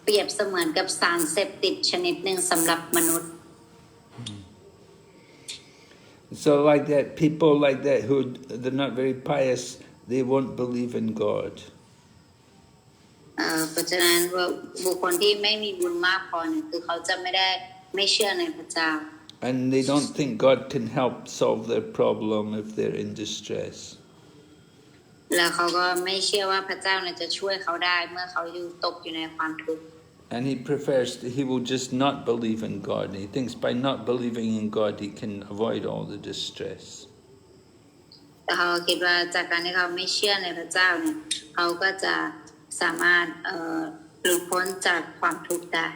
เปรียบเสมือนกับสารเสพติดชนิดหนึ่งสำหรับมนุษย์ So like that, people like that who they're not very pious, they won't believe in God. เพราะฉะนั้นบุคคลที่ไม่มีบุญมากพอเนี่ยคือเขาจะไม่เชื่อในพระเจ้า And they don't think God can help solve their problem if they're in distress. แล้วเขาก็ไม่เชื่อว่าพระเจ้าเนี่ยจะช่วยเขาได้เมื่อเขาตกอยู่ในความทุกข์ And he will just not believe in God. And he thinks by not believing in God he can avoid all the distress. แต่เขาคิดว่าจากการที่เขาไม่เชื่อในพระเจ้าเนี่ยเขาก็จะสามารถหลุดพ้นจากความทุกข์ได้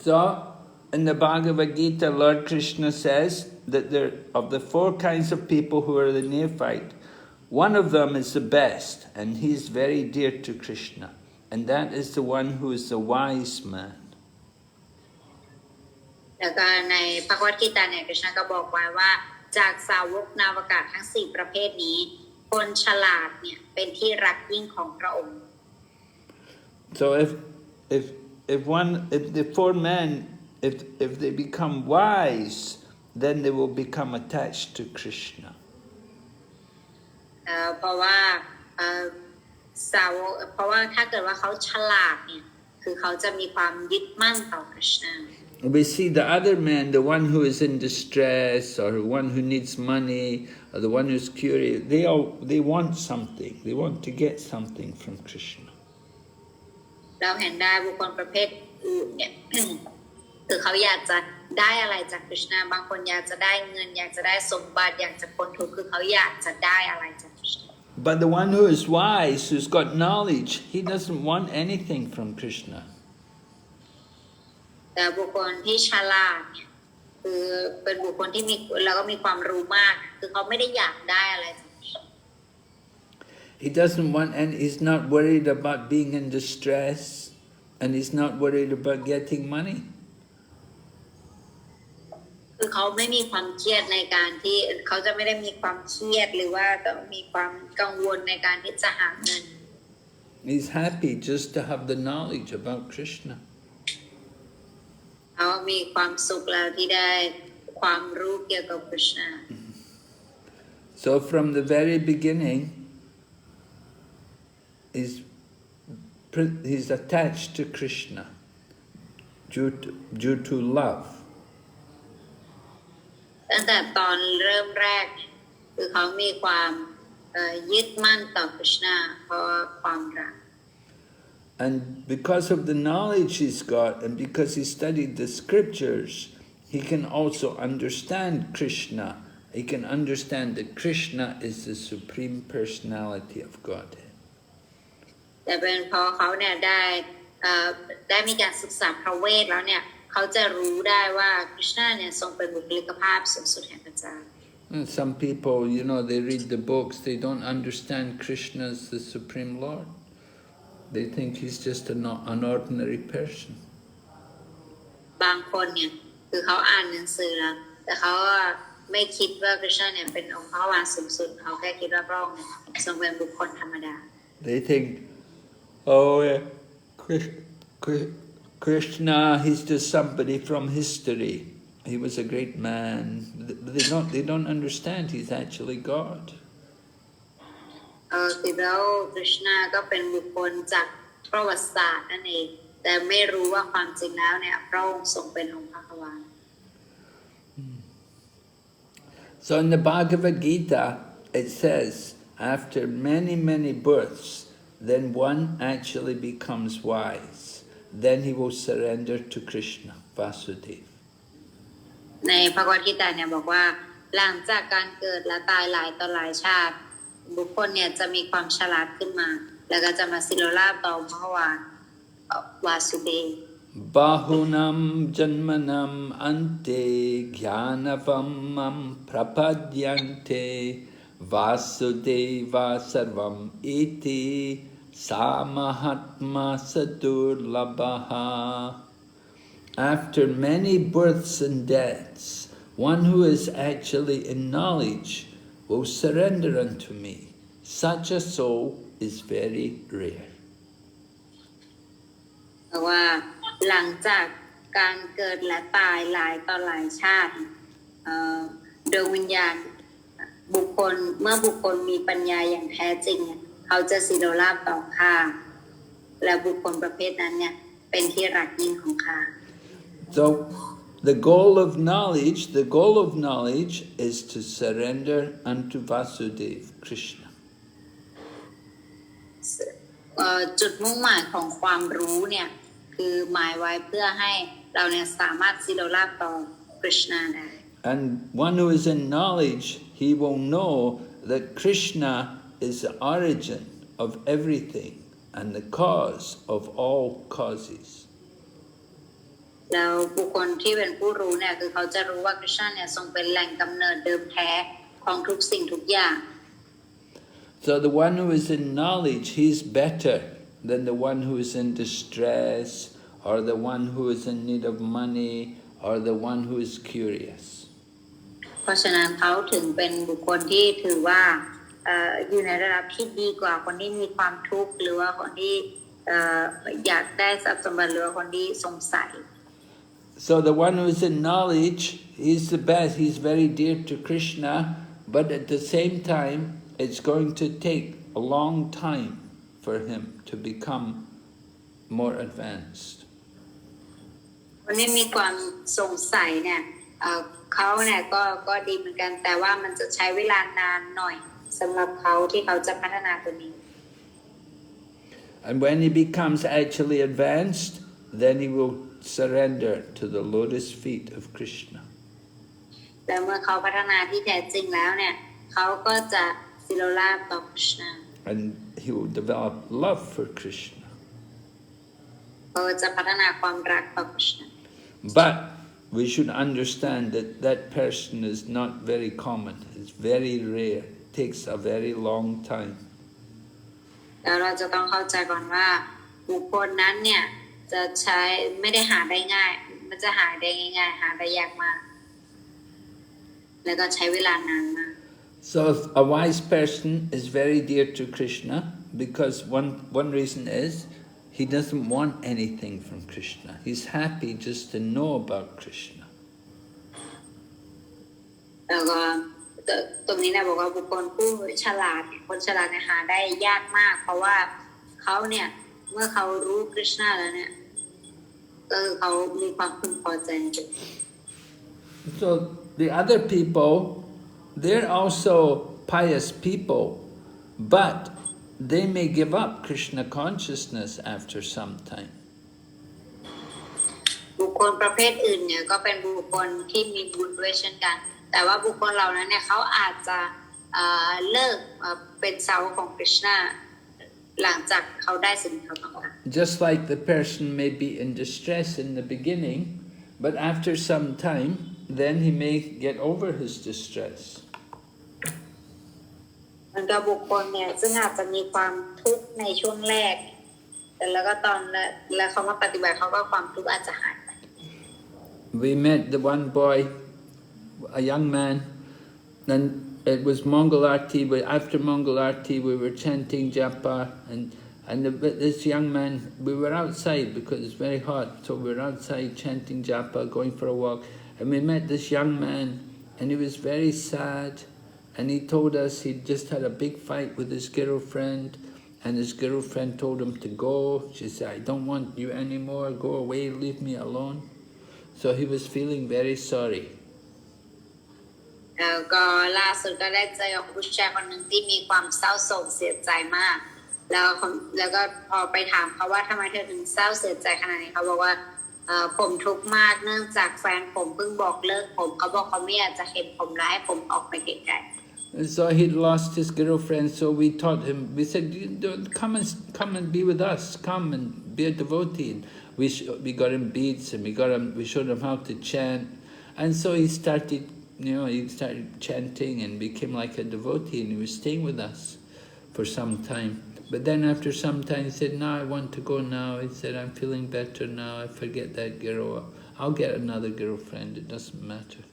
So in the Bhagavad Gita, Lord Krishna says that there of the 4 kinds of people who are the neophyte, one of them is the best, and he's very dear to Krishna, and that is the one who is the wise man. แล้วก็ในพระคัมภีร์เนี่ยกฤษณะก็บอกไว้ว่าจากสาวกนาวกะทั้ง4ประเภทนี้คนฉลาดเนี่ยเป็นที่รักยิ่งของพระองค์ So if the 4 men if they become wise, then they will become attached to Krishna. เพราะว่าถ้าเกิดว่าเขาฉลาดเนี่ยคือเขาจะมีความยึดมั่นต่อพระเจ้า We see the other man, the one who is in distress, or the one who needs money, or the one who's curious. They want something. They want to get something from Krishna. เราเห็นได้บุคคลประเภทอื่นเนี่ย คือเขาอยากจะได้อะไรจากคริชนาบางคนอยากจะได้เงินอยากจะได้สมบัติอยากจะพ้นทุกข์คือเขาอยากจะได้อะไรจากคริชนา But the one who is wise, who's got knowledge, he doesn't want anything from Krishna. แต่บุคคลที่ฉลาดเนี่ยคือเป็นบุคคลที่มีแล้วก็มีความรู้มากคือเขาไม่ได้อยากได้อะไรจาก He doesn't want, and he's not worried about being in distress, and he's not worried about getting money. คือเขาไม่มีความเครียดในการที่เขาจะไม่ได้มีความเครียดหรือว่าต้องมีความกังวลในการที่จะหาเงิน He's happy just to have the knowledge about Krishna. เขามีความสุขแล้วที่ได้ความรู้เกี่ยวกับคริชนา So from the very beginning, he's attached to Krishna due to love. ตั้งแต่ตอนเริ่มแรกคือเขามีความยึดมั่นต่อคริชนาเพราะความรัก And because of the knowledge he's got, and because he studied the scriptures, he can also understand Krishna. He can understand that Krishna is the Supreme Personality of Godhead. แต่เป็นเพราะเขาเนี่ยได้มีการศึกษาพระเวทแล้วเนี่ยเขาจะรู้ได้ว่าคริชนาเนี่ยทรงเป็นบุคลิกภาพสูงสุดแห่งพระเจ้า Some people, they read the books, they don't understand Krishna as the Supreme Lord. They think he's just an ordinary person. บางคนเนี่ยคือเขาอ่านหนังสือแล้วแต่เขาไม่คิดว่าคริชนาเนี่ยเป็นองค์พระวาสูงสุดเขาแค่คิดว่าพระองค์เนี่ยทรงเป็นบุคคลธรรมดา They think, oh, Krishna, he's just somebody from history. He was a great man. They don't understand he's actually God. คือแล้วคริชนาก็เป็นบุคคลจากประวัติศาสตร์นั่นเองแต่ไม่รู้ว่าความจริงแล้วเนี่ยพระองค์ทรงเป็นองค์พระวา So in the Bhagavad Gita, it says, after many, many births, then one actually becomes wise. Then he will surrender to Krishna, Vasudeva. ในพระวกิตาเนี่ยบอกว่าหลังจากการเกิดและตายหลายต่อหลายชาติบุคคลเนี่ยจะมีความฉลาดขึ้นมาแล้วก็จะมาสิโรราบต่อพระวาสุเดว Bahunam janmanam ante jnanavamam prapadyante Vasudeva sarvam iti samahatma sadurlabhaha. After many births and deaths, one who is actually in knowledge will surrender unto me. Such a soul is very rare. เพราะว่าหลังจากการเกิดและตายหลายต่อหลายชาติดวงวิญญาณเมื่อบุคคลมีปัญญาอย่างแท้จริงเนี่ยเขาจะสิโรราบต่อข้าและบุคคลประเภทนั้นเนี่ยเป็นที่รักยิ่งของข้า So the goal of knowledge is to surrender unto Vasudeva, Krishna. จุดมุ่งหมายของความรู้เนี่ยคือหมายไว้เพื่อให้เราเนี่ยสามารถสิโรราบต่อคริชนาได้ And one who is in knowledge, he will know that Krishna is the origin of everything and the cause of all causes. แล้วบุคคลที่เป็นผู้รู้เนี่ยคือเขาจะรู้ว่าคริชนาเนี่ยทรงเป็นแหล่งกำเนิดเดิมแท้ของทุกสิ่งทุกอย่าง So the one who is in knowledge, he's better than the one who is in distress, or the one who is in need of money, or the one who is curious. เพราะฉะนั้นเขาถึงเป็นบุคคลที่ถือว่าอยู่ในระดับที่ดีกว่าคนที่มีความทุกข์หรือว่าคนที่อยากได้ทรัพย์สมบัติหรือว่าคนที่สงสัย So the one who is in knowledge, he's the best, he's very dear to Krishna, but at the same time, it's going to take a long time for him to become more advanced. คนที่มีความสงสัยเนี่ยเขาเนี่ยก็ดีเหมือนกันแต่ว่ามันจะใช้เวลานานหน่อยสำหรับเขาที่เขาจะพัฒนาตัวนี้ And when he becomes actually advanced, then he will surrender to the lotus feet of Krishna. แต่เมื่อเขาพัฒนาที่แท้จริงแล้วเนี่ยเขาก็จะสิโรราบต่อ Krishna. And he will develop love for Krishna. เขาจะพัฒนาความรักต่อ Krishna. But we should understand that that person is not very common. It's very rare. It takes a very long time. แล้วเราจะต้องเข้าใจก่อนว่าบุคคลนั้นเนี่ยจะใช้ไม่ได้หาได้ง่ายมันจะหาได้ง่ายๆหาได้ยากมากแล้วก็ใช้เวลานานมาก So a wise person is very dear to Krishna because one reason is he doesn't want anything from Krishna. He's happy just to know about Krishna. แล้วก็ตรงนี้นะบอกว่าบุคคลผู้ฉลาดคนฉลาดเนี่ยหาได้ยากมากเพราะว่าเขาเนี่ยเมื่อเขารู้คริชนาแล้วเนี่ยเขามีความพึงพอใจ So the other people, they're also pious people, but they may give up Krishna consciousness after some time. บุคคลประเภทอื่นเนี่ยก็เป็นบุคคลที่มีบุญด้วยเช่นกันแต่ว่าบุคคลเหล่านั้นเนี่ยเขาอาจจะเลิกเป็นสาวกของคริชนาหลังจากเขาได้สิ่งที่เขาต้องการ Just like the person may be in distress in the beginning, but after some time, then he may get over his distress. มันก็บุคคลเนี่ยซึ่งอาจจะมีความทุกข์ในช่วงแรกแต่แล้วก็ตอนแล้วเขามาปฏิบัติเขาก็ความทุกข์อาจจะหายไป We met the one boy, a young man, and it was Mongol Arti, but after Mongol Arti we were chanting japa, and this young man, we were outside because it's very hot, so we were outside chanting japa, going for a walk, and we met this young man, and he was very sad, and he told us he'd just had a big fight with his girlfriend, and his girlfriend told him to go. She said, I don't want you anymore, go away, leave me alone. So he was feeling very sorry. แล้วก็ล่าสุดก็ได้เจอกับผู้ชายคนหนึ่งที่มีความเศร้าโศกเสียใจมากแล้วก็พอไปถามเขาว่าทำไมเธอถึงเศร้าเสียใจขนาดนี้เขาบอกว่าผมทุกข์มากเนื่องจากแฟนผมเพิ่งบอกเลิกผมเขาบอกเขาไม่อยากจะเห็นผมแล้วให้ผมออกไปไกลๆ So he'd lost his girlfriend, so we taught him, we said, come and be with us, come and be a devotee. We got him beads and we showed him how to chant. And so he started chanting and became like a devotee, and he was staying with us for some time. But then after some time he said, no, I want to go now. He said, I'm feeling better now, I forget that girl. I'll get another girlfriend, it doesn't matter.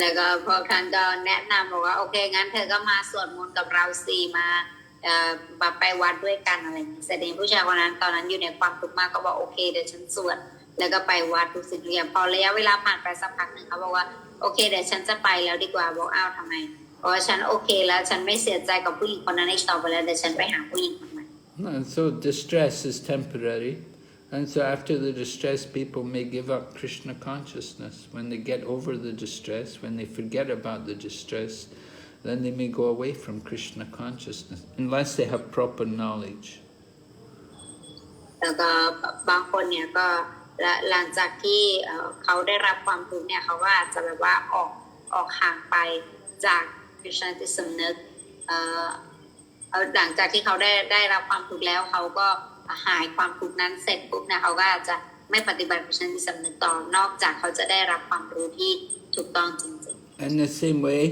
แล้วก็พวกท่านก็แนะนำบอกว่าโอเคงั้นเธอก็มาสวดมนต์กับเราสิมาไปวัดด้วยกันอะไรอย่างนี้แสดงผู้ชายคนนั้นตอนนั้นอยู่ในความทุกข์มากก็บอกโอเคเดี๋ยวฉันสวดแล้วก็ไปวัดทุกสิ่งทุกอย่างพอระยะเวลาผ่านไปสักพักหนึ่งเขาบอกว่าโอเคเดี๋ยวฉันจะไปแล้วดีกว่าบอกอ้าวทำไมเพราะว่าฉันโอเคแล้วฉันไม่เสียใจกับผู้หญิงคนนั้นอีกต่อไปแล้วเดี๋ยวฉันไปหาผู้หญิงคนใหม่ And so distress is temporary. And so after the distress, people may give up Krishna consciousness. When they get over the distress, when they forget about the distress, then they may go away from Krishna consciousness, unless they have proper knowledge. แล้วก็บางคนเนี่ยก็หลังจากที่เขาได้รับความทุกข์เนี่ยเขาก็อาจจะแบบว่าออกห่างไปจากคริชนาจิตสำนึกหลังจากที่เขาได้รับความทุกข์แล้วเขาก็หายความทุกข์นั้นเสร็จปุ๊บเนี่ยเขาก็อาจจะไม่ปฏิบัติคริชนาจิตสำนึกต่อนอกจากเขาจะได้รับความรู้ที่ถูกต้องจริงๆ In the same way,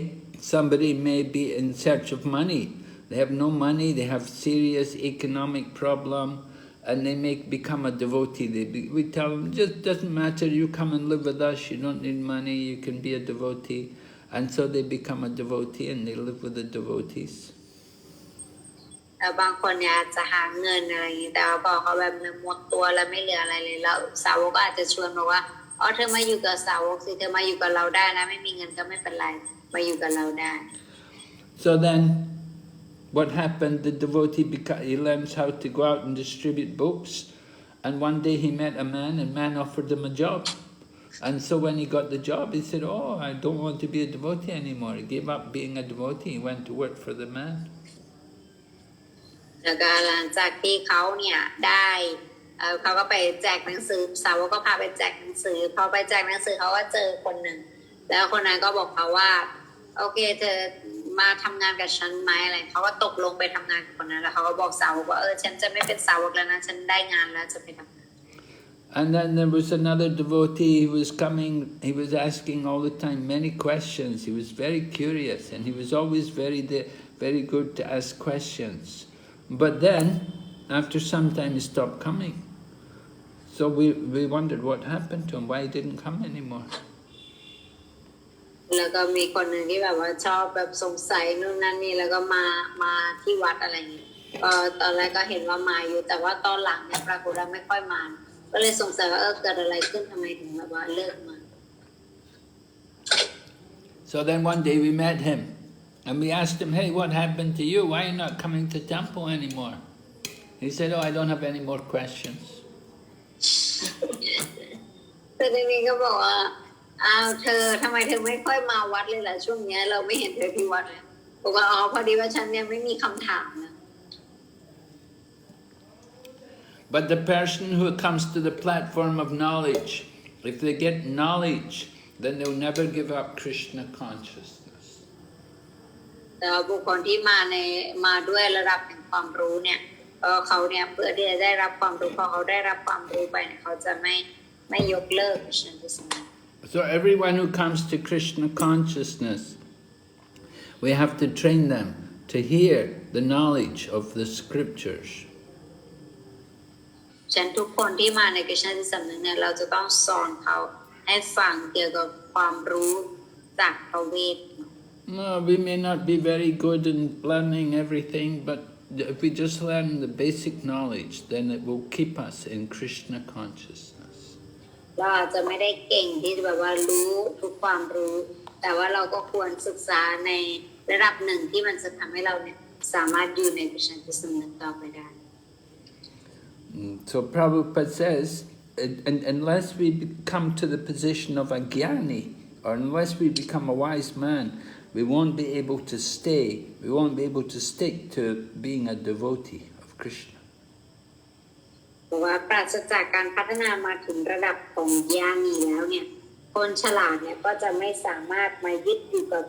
somebody may be in search of money. They have no money, they have serious economic problem, and they may become a devotee. We tell them, just doesn't matter, you come and live with us, you don't need money, you can be a devotee. And so they become a devotee and they live with the devotees. บางคนเนี่ยอาจจะหาเงินอะไรอย่างนี้แต่พอเขาแบบหมดตัวแล้วไม่เหลืออะไรเลยแล้วสาวกก็อาจจะชวนบอกว่าเธอมาอยู่กับสาวกสิเธอมาอยู่กับเราได้นะไม่มีเงินก็ไม่เป็นไรมาอยู่กับเราได้ So then what happened, the devotee he learns how to go out and distribute books, and one day he met a man offered him a job. And so when he got the job, he said, oh, I don't want to be a devotee anymore. He gave up being a devotee, he went to work for the man. แล้วก็หลังจากที่เขาเนี่ยได้เขาก็ไปแจกหนังสือสาวกก็พาไปแจกหนังสือพอไปแจกหนังสือเขาก็เจอคนหนึ่งแล้วคนนั้นก็บอกเขาว่าโอเคเธอมาทำงานกับฉันไหมอะไรเขาก็ตกลงไปทำงานกับคนนั้นแล้วเขาก็บอกสาวกว่าฉันจะไม่เป็นสาวกแล้วนะฉันได้งานแล้วจะไปทำงาน And then there was another devotee who was coming, he was asking all the time many questions. He was very curious and he was always very good to ask questions. But then, after some time, he stopped coming. So we wondered what happened to him, why he didn't come anymore. แล้วก็มีคนหนึ่งที่แบบว่าชอบแบบสงสัยนู่นนั่นนี่แล้วก็มาที่วัดอะไรอย่างนี้ก็ตอนแรกก็เห็นว่ามาอยู่แต่ว่าตอนหลังเนี่ยปรากฏว่าไม่ค่อยมาก็เลยสงสัยว่าเกิดอะไรขึ้นทำไมถึงแบบว่าเลิกมา So then one day we met him and we asked him, hey, what happened to you? Why are you not coming to temple anymore? He said, oh, I don't have any more questions. แต่ทีนี้ก็บอกว่าอ้าวเธอทำไมเธอไม่ค่อยมาวัดเลยล่ะช่วงนี้เราไม่เห็นเธอที่วัดเลยบอกว่าพอดีว่าฉันเนี่ยไม่มีคำถามนะ But the person who comes to the platform of knowledge, if they get knowledge, then they'll never give up Krishna consciousness. แต่บุคคลที่มาด้วยระดับแห่งความรู้เนี่ยเขาเนี่ยเพื่อที่จะได้รับความรู้พอเขาได้รับความรู้ไปเนี่ยเขาจะไม่ยกเลิก Krishna consciousness. So everyone who comes to Krishna consciousness, we have to train them to hear the knowledge of the scriptures. ฉันทุกคนที่มาใน Krishna ที่สำนึกเนี่ยเราจะต้องสอนเขาให้ฟังเกี่ยวกับความรู้จากพระเวท No, we may not be very good in learning everything, but if we just learn the basic knowledge, then it will keep us in Krishna consciousness. เราอาจจะไม่ได้เก่งที่แบบว่ารู้ทุกความรู้แต่ว่าเราก็ควรศึกษาในระดับหนึ่งที่มันจะทำให้เราเนี่ยสามารถอยู่ใน Krishna ที่สำนึกต่อไปได้ So Prabhupada says, unless we come to the position of a jnani, or unless we become a wise man, we won't be able to stay, we won't be able to stick to being a devotee of Krishna. เพราะว่าปราศจากการพัฒนามาถึงระดับของญาณีแล้วเนี่ยคนฉลาดเนี่ยก็จะไม่สามารถมายึดอยู่กับ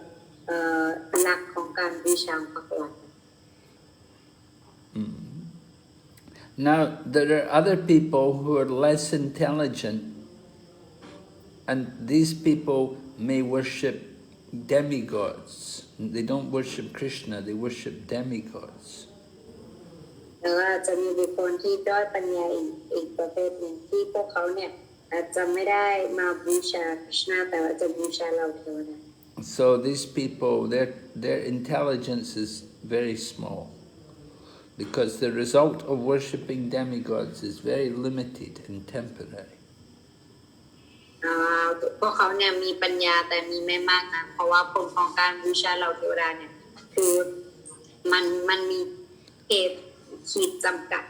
หลักของการบูชาพระพุทธ Now, there are other people who are less intelligent, and these people may worship demigods. They don't worship Krishna, they worship demigods. แล้วก็จะมีบุคคลที่ด้อยปัญญาอีกประเภทหนึ่งที่พวกเขาเนี่ยอาจจะไม่ได้มาบูชาคริชนาแต่ว่าจะบูชาเหล่าเทวดา So these people, their intelligence is very small, because the result of worshipping demigods is very limited and temporary. พวกเขาเนี่ยมีปัญญาแต่มีไม่มากนะเพราะว่าผลของการบูชาเหล่าเทวดาเนี่ยคือมันมีขีดจำกัด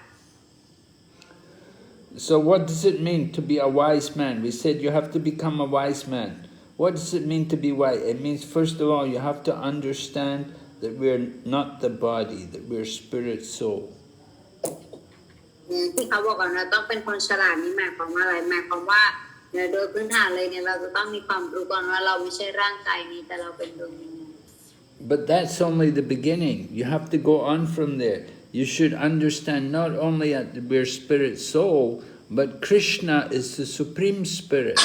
So what does it mean to be a wise man? We said you have to become a wise man. What does it mean to be wise? It means, first of all, you have to understand that we're not the body, that we're spirit soul. ที่เขาบอกว่าเราต้องเป็นคนฉลาดนี่หมายความว่าอะไรหมายความว่าโดยพื้นฐานเลยเนี่ยเราจะต้องมีความรู้ก่อนว่าเราไม่ใช่ร่างกายนี้แต่เราเป็นดวงวิญญาณ But that's only the beginning. You have to go on from there. You should understand not only that we're spirit soul, but Krishna is the supreme spirit.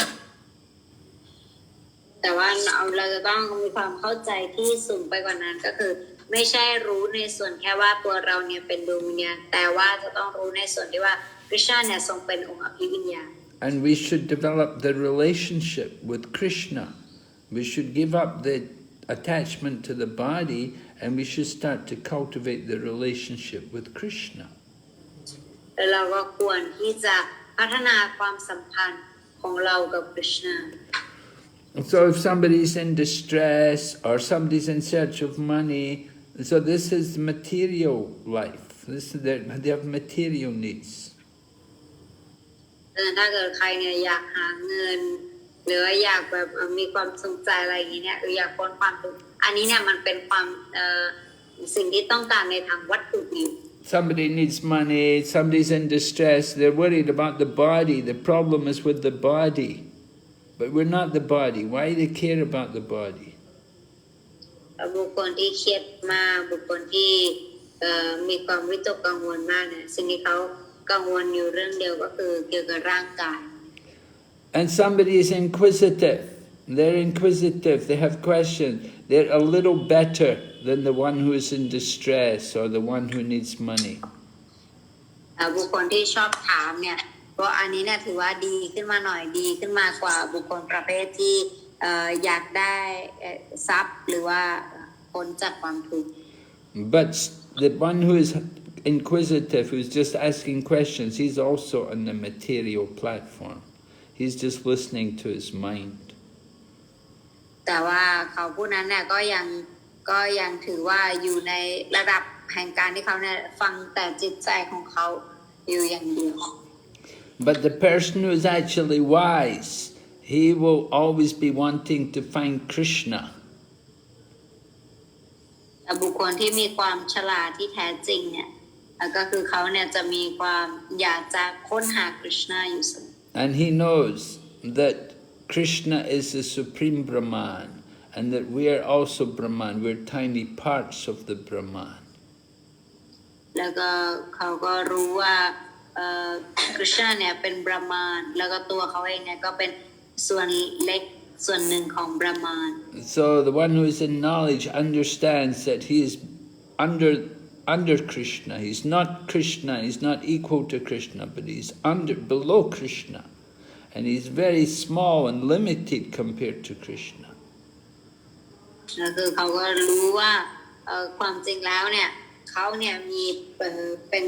แต่ว่าเราจะต้องมีความเข้าใจที่สูงไปกว่านั้นก็คือไม่ใช่รู้ในส่วนแค่ว่าตัวเราเนี่ยเป็นดวงวิญญาณแต่ว่าจะต้องรู้ในส่วนที่ว่าคริสต์เนี่ยทรงเป็นองค์อภิวิญญาณ And we should develop the relationship with Krishna. We should give up the attachment to the body and we should start to cultivate the relationship with Krishna. เราก็ควรที่จะพัฒนาความสัมพันธ์ของเรากับคริสต์ So if somebody's in distress or somebody's in search of money, so this is material life. They have material needs. ถ้าเกิดใครเนี่ยอยากหาเงินหรืออยากแบบมีความสนใจอะไรอย่างนี้เนี่ยหรืออยากพ้นความทุกข์อันนี้เนี่ยมันเป็นความสิ่งที่ต้องการในทางวัตถุดิบ somebody needs money, somebody's in distress, they're worried about the body. The problem is with the body. But we're not the body. Why do they care about the body? บุคคลที่เครียดมากบุคคลที่มีความวิตกกังวลมากเนี่ยสิ่งที่เขากังวลอยู่เรื่องเดียวก็คือเกี่ยวกับร่างกาย And somebody is inquisitive. They're inquisitive. They have questions. They're a little better than the one who is in distress or the one who needs money. บุคคลที่ชอบถามเนี่ยก็อันนี้เนี่ยถือว่าดีขึ้นมาหน่อยดีขึ้นมากว่าบุคคลประเภทที่อยากได้ทรัพย์หรือว่าพ้นจากความทุกข์ But the one who is inquisitive, who's just asking questions, he's also on the material platform. He's just listening to his mind. แต่ว่าเขาผู้นั้นเนี่ยก็ยังถือว่าอยู่ในระดับแห่งการที่เขาเนี่ยฟังแต่จิตใจของเขาอยู่อย่างเดียว But the person who is actually wise, he will always be wanting to find Krishna. บุคคลที่มีความฉลาดที่แท้จริงเนี่ยก็คือเขาเนี่ยจะมีความอยากจะค้นหาคริชนาอยู่เสมอ And he knows that Krishna is the supreme Brahman and that we are also Brahman. We're tiny parts of the Brahman. แล้วก็เขาก็รู้ว่าคริชนาเนี่ยเป็นบรามานแล้วก็ตัวเขาเองเนี่ยก็เป็นส่วนเล็กส่วนหนึ่งของบรามาน So the one who is in knowledge understands that he is under Krishna. He's not Krishna, he's not equal to Krishna, but he's below Krishna. And he's very small and limited compared to Krishna. ก็คือเขาก็รู้ว่าความจริงแล้วเนี่ยเขาเนี่ยมีเป็น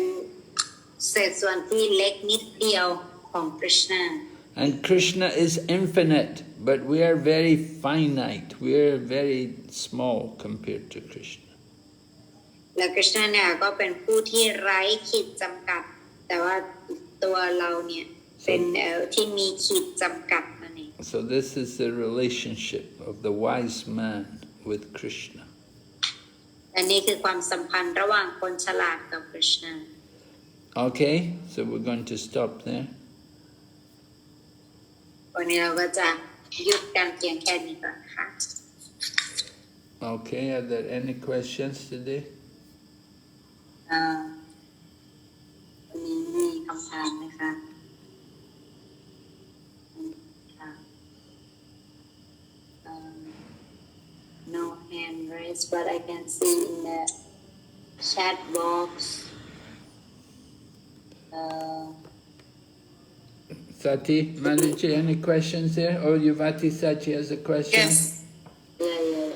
เศษส่วนที่เล็กนิดเดียวของคริชนา And Krishna is infinite, but we are very finite. We are very small compared to Krishna. และคริชนาเนี่ยก็เป็นผู้ที่ไร้ขีดจำกัดแต่ว่าตัวเราเนี่ยเป็นที่มีขีดจำกัดนั่นเอง So this is the relationship of the wise man with Krishna. อันนี้คือความสัมพันธ์ระหว่างคนฉลาดกับคริชนา Okay, so we're going to stop there. วันนี้เราก็จะหยุดกันเพียงแค่นี้ก่อนค่ะ Okay, are there any questions today? วันนี้มีคำถามไหมคะ No hand raised, but I can see in the chat box. Sati, Manaji, any questions there? Oh, Yuvati Sachi has a question? Yes. Yeah.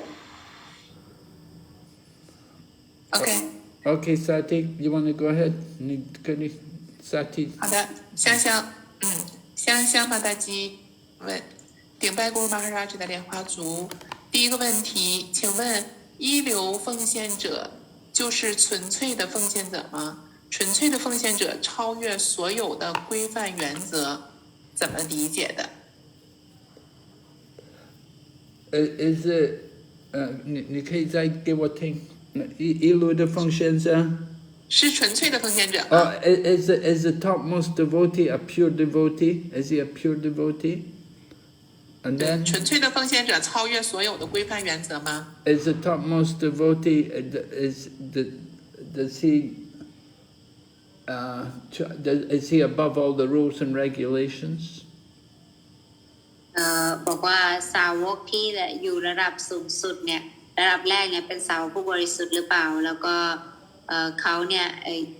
Okay. Okay, Sati, you want to go ahead? Sati. 好的，香巴达基问顶拜古玛哈拉吉的莲花族。第一个问题，请问一流奉献者就是纯粹的奉献者吗？纯粹的奉献者超越所有的规范原则，怎么理解的 Is it 你可以再给我听一路的奉献者？是纯粹的奉献者。Is the topmost devotee a pure devotee? Is he a pure devotee? And then 纯粹的奉献者超越所有的规范原则吗 is the topmost devotee does he is he above all the rules and regulations? บอกว่าสาวกที่อยู่ระดับสูงสุดเนี่ยระดับแรกเนี่ยเป็นสาวกผู้บริสุทธิ์หรือเปล่าแล้วก็เขาเนี่ย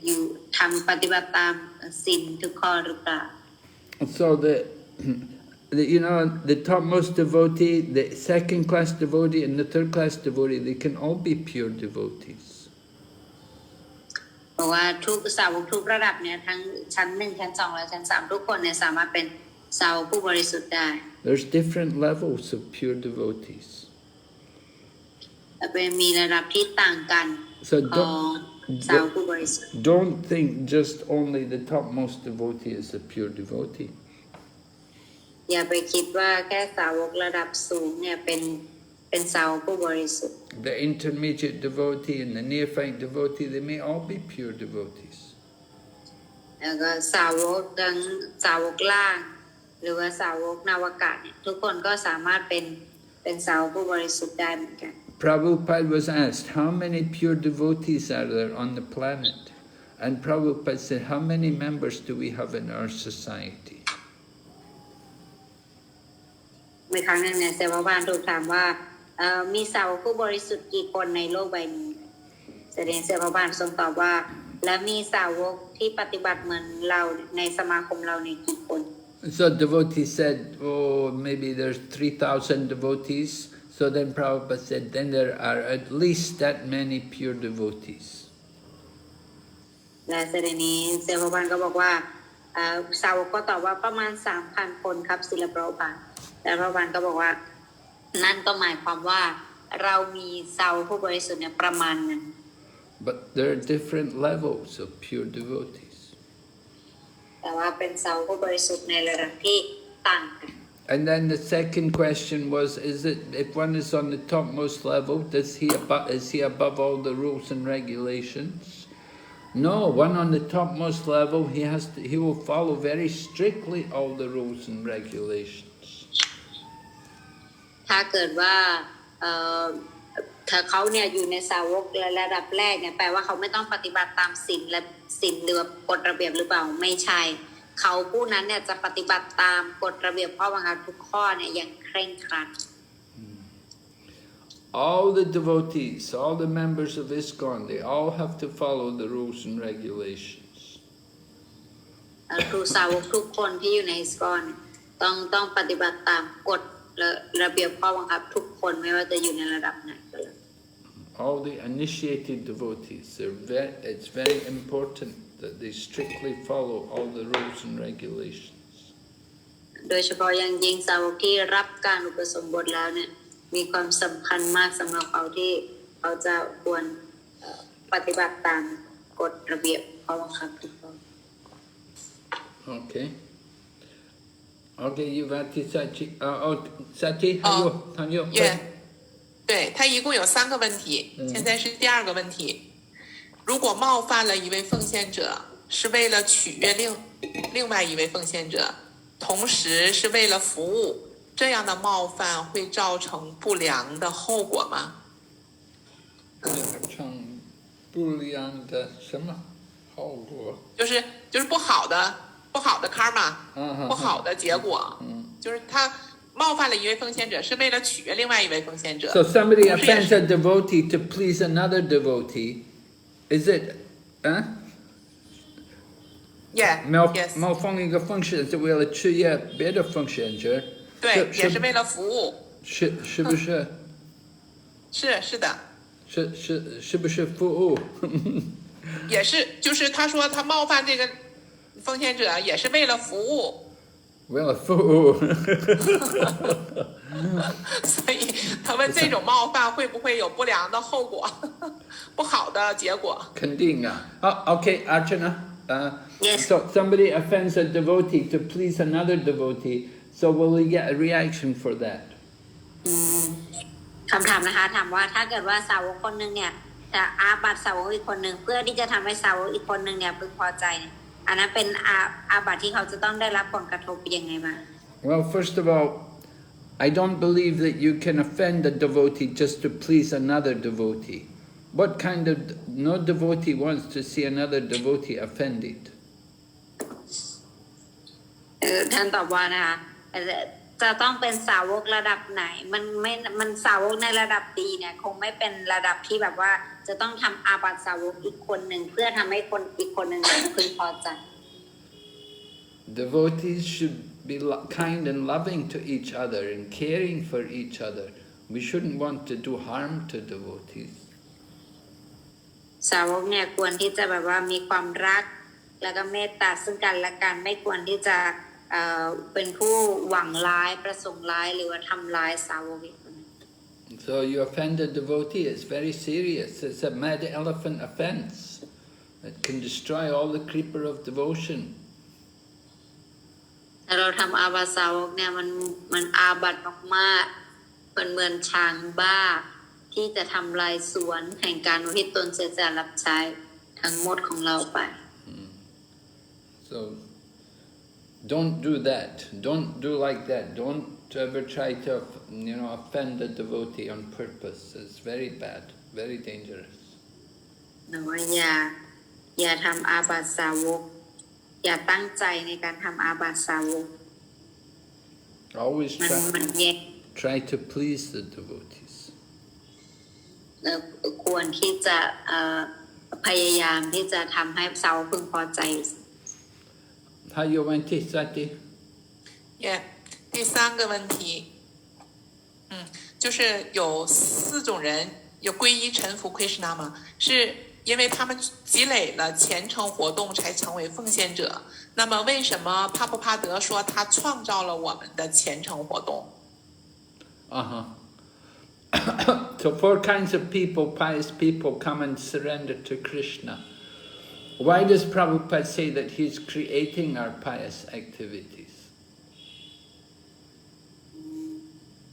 อยู่ทำปฏิบัติตามศีลทุกข้อหรือเปล่า So the topmost devotee, the second class devotee and the third class devotee, they can all be pure devotees. บอกว่าทุกสาวกทุกระดับเนี่ยทั้งชั้น1ชั้น2และชั้น3ทุกคนเนี่ยสามารถเป็นสาวกผู้บริสุทธิ์ได้ There's different levels of pure devotees. มีระดับที่ต่างกัน So ของสาวกผู้บริสุทธิ์ don't think just only the topmost devotee is a pure devotee. อย่าไปคิดว่าแค่สาวกระดับสูงเนี่ยเป็น เป็นสาวกผู้บริสุทธิ์ The intermediate devotee and the neophyte devotee, they may all be pure devotees. แล้วก็สาวกทั้งสาวกล่างหรือว่าสาวกนาวากาศเนี่ยทุกคนก็สามารถเป็นสาวกผู้บริสุทธิ์ได้เหมือนกัน Prabhupada was asked, how many pure devotees are there on the planet? And Prabhupada said, how many members do we have in our society? เมื่อครั้งหนึ่งเนี่ยเสวบาลถูกถามว่ามีสาวกผู้บริสุทธิ์กี่คนในโลกใบนี้แสดงเสวบาลทรงตอบว่าและมีสาวกที่ปฏิบัติเหมือนเราในสมาคมเราในกี่คน So devotee said, oh, maybe there's 3,000 devotees. So then Prabhupada said, then there are at least that many pure devotees. และแสดงนี้เสวบาลก็บอกว่าสาวกก็ตอบว่าประมาณ 3,000 คนครับศิลปบาลแต่พระบาลก็บอกว่านั่นก็หมายความว่าเรามีสาวกผู้บริสุทธิ์เนี่ยประมาณนั้น But there are different levels of pure devotees. แต่ว่าเป็นสาวกผู้บริสุทธิ์ในระดับที่ต่างกัน And then the second question was, is it if one is on the topmost level, is he above all the rules and regulations? No, one on the topmost level, he will follow very strictly all the rules and regulations. ถ้าเกิดว่าถ้าเขาเนี่ยอยู่ในสาวกระดับแรกเนี่ยแปลว่าเขาไม่ต้องปฏิบัติตามศีลและศีลหรือกฎระเบียบหรือเปล่าไม่ใช่เขาผู้นั้นเนี่ยจะปฏิบัติตามกฎระเบียบข้อบังคับทุกข้อเนี่ยอย่างเคร่งครัด All the devotees, all the members of ISKCON, they all have to follow the rules and regulations. ทุกสาวกทุกคนที่อยู่ในอิสกอนต้องปฏิบัติตามกฎระเบียบข้อบังคับทุกคนไม่ว่าจะอยู่ในระดับไหนก็แล้ว All the initiated devotees, it's very important that they strictly follow all the rules and regulations. โดยเฉพาะอย่างยิ่งสาวกที่รับการอุปสมบทแล้วเนี่ยมีความสำคัญมากสำหรับเขาที่เขาจะควรปฏิบัติตามกฎระเบียบข้อบังคับทุกข้อ Okay. Okay, Yuvati Sachi. Sati,还有 Yeah. 对，他一共有3个问题，现在是第2个问题。如果冒犯了一位奉献者，是为了取悦另外一位奉献者，同时是为了服务，这样的冒犯会造成不良的后果吗？成不良的什么后果？就是不好的karma，不好的结果。就是他冒犯了一位奉献者，是为了取悦另外一位奉献者。So somebody offends a devotee to please another devotee. Is it? Yeah. 冒犯一个奉献是为了取悦别的奉献者。对，也是为了服务。是不是？是的。是不是服务？也是，就是他说他冒犯这个奉献者也是为了服务。为了服务。所以他问这种冒犯会不会有不良的后果，不好的结果？肯定啊。Okay, Archana. Yes. So somebody offends a devotee to please another devotee. So will we get a reaction for that? คำถามนะคะถามว่าถ้าเกิดว่าสาวกคนหนึ่งเนี่ยจะอาบัติสาวกอีกคนหนึ่งเพื่อที่จะทำให้สาวกอีกคนหนึ่งเนี่ยพึงพอใจเนี่ยอันนั้นเป็นอาบัติที่เขาจะต้องได้รับผลกระทบยังไงบ้าง Well, first of all, I don't believe that you can offend a devotee just to please another devotee. What kind of no devotee wants to see another devotee offended? ท่านตอบว่านะคะจะต้องเป็นสาวกระดับไหนมันสาวกในระดับดีเนี่ยคงไม่เป็นระดับที่แบบว่าจะต้องทำอาบัติสาวกอีกคนหนึ่งเพื่อทำให้คนอีกคนหนึ่งพึงพอใจ Devotees should be kind and loving to each other and caring for each other. We shouldn't want to do harm to devotees. สาวกเนี่ยควรที่จะแบบว่ามีความรักแล้วก็เมตตาซึ่งกันและกันไม่ควรที่จะเป็นผู้หวังร้ายประสงค์ร้ายหรือว่าทำร้ายสาวกอีกคน So you offend a devotee, it's very serious. It's a mad elephant offense. It can destroy all the creeper of devotion. ถ้าเราทำอาบัติสาวกเนี่ยมันอาบัติมากๆ เหมือนช้างบ้าที่จะทำลายสวนแห่งการอุทิศตนเสียสละรับใช้ทั้งหมดของเราไป So don't do that. Don't do like that. Don't ever try to, offend a devotee on purpose. It's very bad, very dangerous. อย่าทำอาบัติสาวกอย่าตั้งใจในการทำอาบัติสาวก Always try to please the devotees. ควรที่จะพยายามที่จะทำให้สาวกพึงพอใจ How you went to Sati? Yeah. 第三个问题，就是有4种人有皈依臣服 Krishna 吗？是因为他们积累了虔诚活动才成为奉献者。那么为什么帕布帕德说他创造了我们的虔诚活动？ So 4 kinds of people, pious people, come and surrender to Krishna. Why does Prabhupada say that he's creating our pious activities?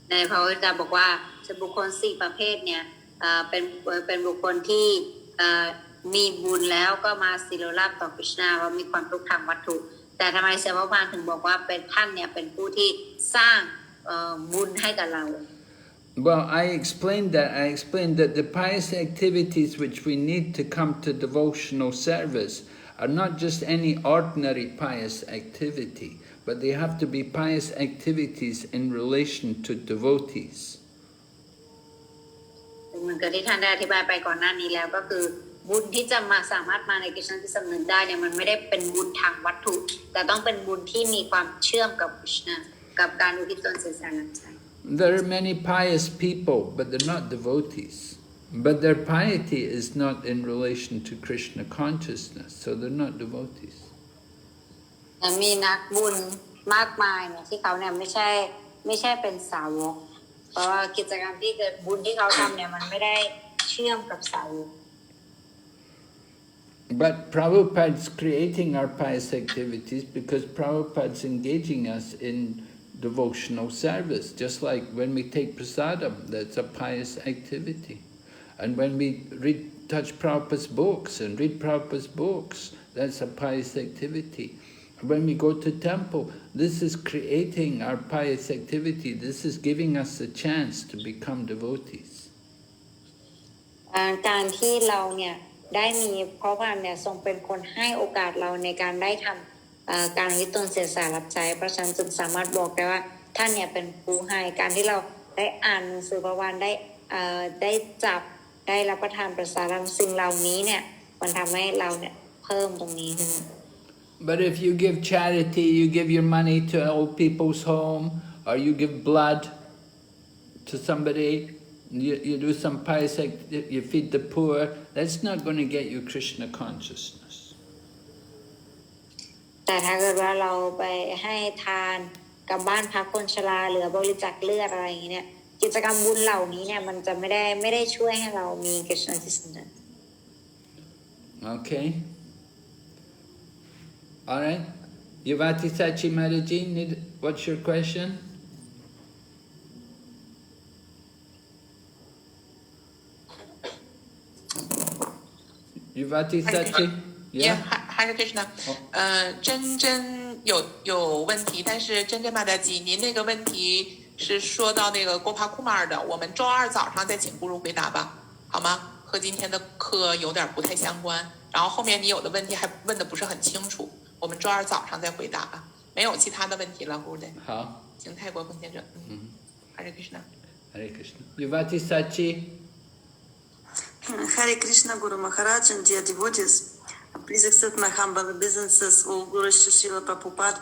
ในพระพุทธเจ้าบอกว่าบุคคล4ประเภทเนี่ยเป็นบุคคลที่มีบุญแล้วก็มาศิโรราบต่อคริชนาว่ามีความทุกข์ทางวัตถุแต่ทำไมเสภพานถึงบอกว่าเป็นท่านเนี่ยเป็นผู้ที่สร้างบุญให้กับเรา Well, I explained that the pious activities which we need to come to devotional service are not just any ordinary pious activity, but they have to be pious activities in relation to devotees. เหมือนกับที่ท่านได้อธิบายไปก่อนหน้านี้แล้วก็คือบุญที่จะมาสามารถมาในกิจการที่สำนึกได้เนี่ยมันไม่ได้เป็นบุญทางวัตถุแต่ต้องเป็นบุญที่มีความเชื่อมกับคริชนากับการอุทิศตนเสียสละรับใช้ There are many pious people, but they're not devotees. But their piety is not in relation to Krishna consciousness, so they're not devotees. มีนักบุญมากมายเนี่ยที่เขาเนี่ยไม่ใช่เป็นสาวกเพราะว่ากิจกรรมที่เกิดบุญที่เขาทำเนี่ยมันไม่ได้เชื่อมกับสาวก But Prabhupada's creating our pious activities because Prabhupada's engaging us in devotional service, just like when we take prasadam, that's a pious activity. And when we touch Prabhupada's books and read Prabhupada's books, that's a pious activity. When we go to temple, this is creating our pious activity. This is giving us a chance to become devotees. การที่เราเนี่ยได้มีพระพรเนี่ยทรงเป็นคนให้โอกาสเราในการได้ทำการยึดตนเสียสละรับใช้เพราะฉะนั้นจึงสามารถบอกได้ว่าท่านเนี่ยเป็นผู้ให้การที่เราได้อ่านหนังสือพระวันได้จับได้รับประทานประสาทสิ่งเหล่านี้เนี่ยมันทำให้เราเนี่ยเพิ่มตรงนี้ขึ้น But if you give charity, you give your money to old people's home, or you give blood to somebody, you do some pious activity, you feed the poor, that's not going to get you Krishna consciousness. แต่ถ้าเกิดว่าเราไปให้ทานกับบ้านพักคนชราหรือบริจาคเลือดอะไรอย่างเงี้ยกิจกรรมบุญเหล่านี้เนี่ยมันจะไม่ได้ช่วยให้เรามีกฤษณจิตสำนึก Okay. All right. Yuvati Sachi Maharaji, what's your question? Yuvati Sachi? Yeah, Hare Krishna. 真真有问题，但是真真玛达吉，您那个问题是说到那个郭帕库马尔的，我们周二早上再请咕噜回答吧，好吗？和今天的课有点不太相关，然后后面你有的问题还问的不是很清楚，我们周二早上再回答吧。没有其他的问题了，咕噜的。好，请泰国奉献者。Hare Krishna. Hare Krishna. Yuvati Sachi. Hare Krishna, Guru Maharaj, and dear devotees, please accept my humble obeisances, O Guru Srila Prabhupada.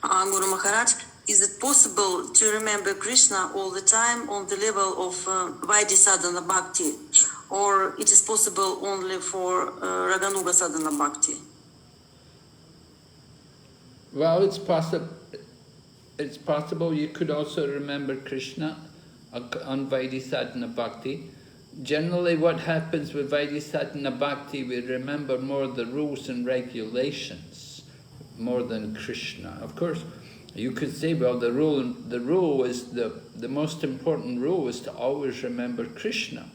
Guru Maharaj, is it possible to remember Krishna all the time on the level of Vaidhi Sadhana Bhakti, or it is possible only for Raganuga Sadhana Bhakti? Well, it's possible. It's possible you could also remember Krishna on Vaidhi Sadhana Bhakti. Generally, what happens with Vaidhi Sadhana Bhakti, we remember more the rules and regulations more than Krishna. Of course, You could say, well, the rule is the most important rule is to always remember Krishna.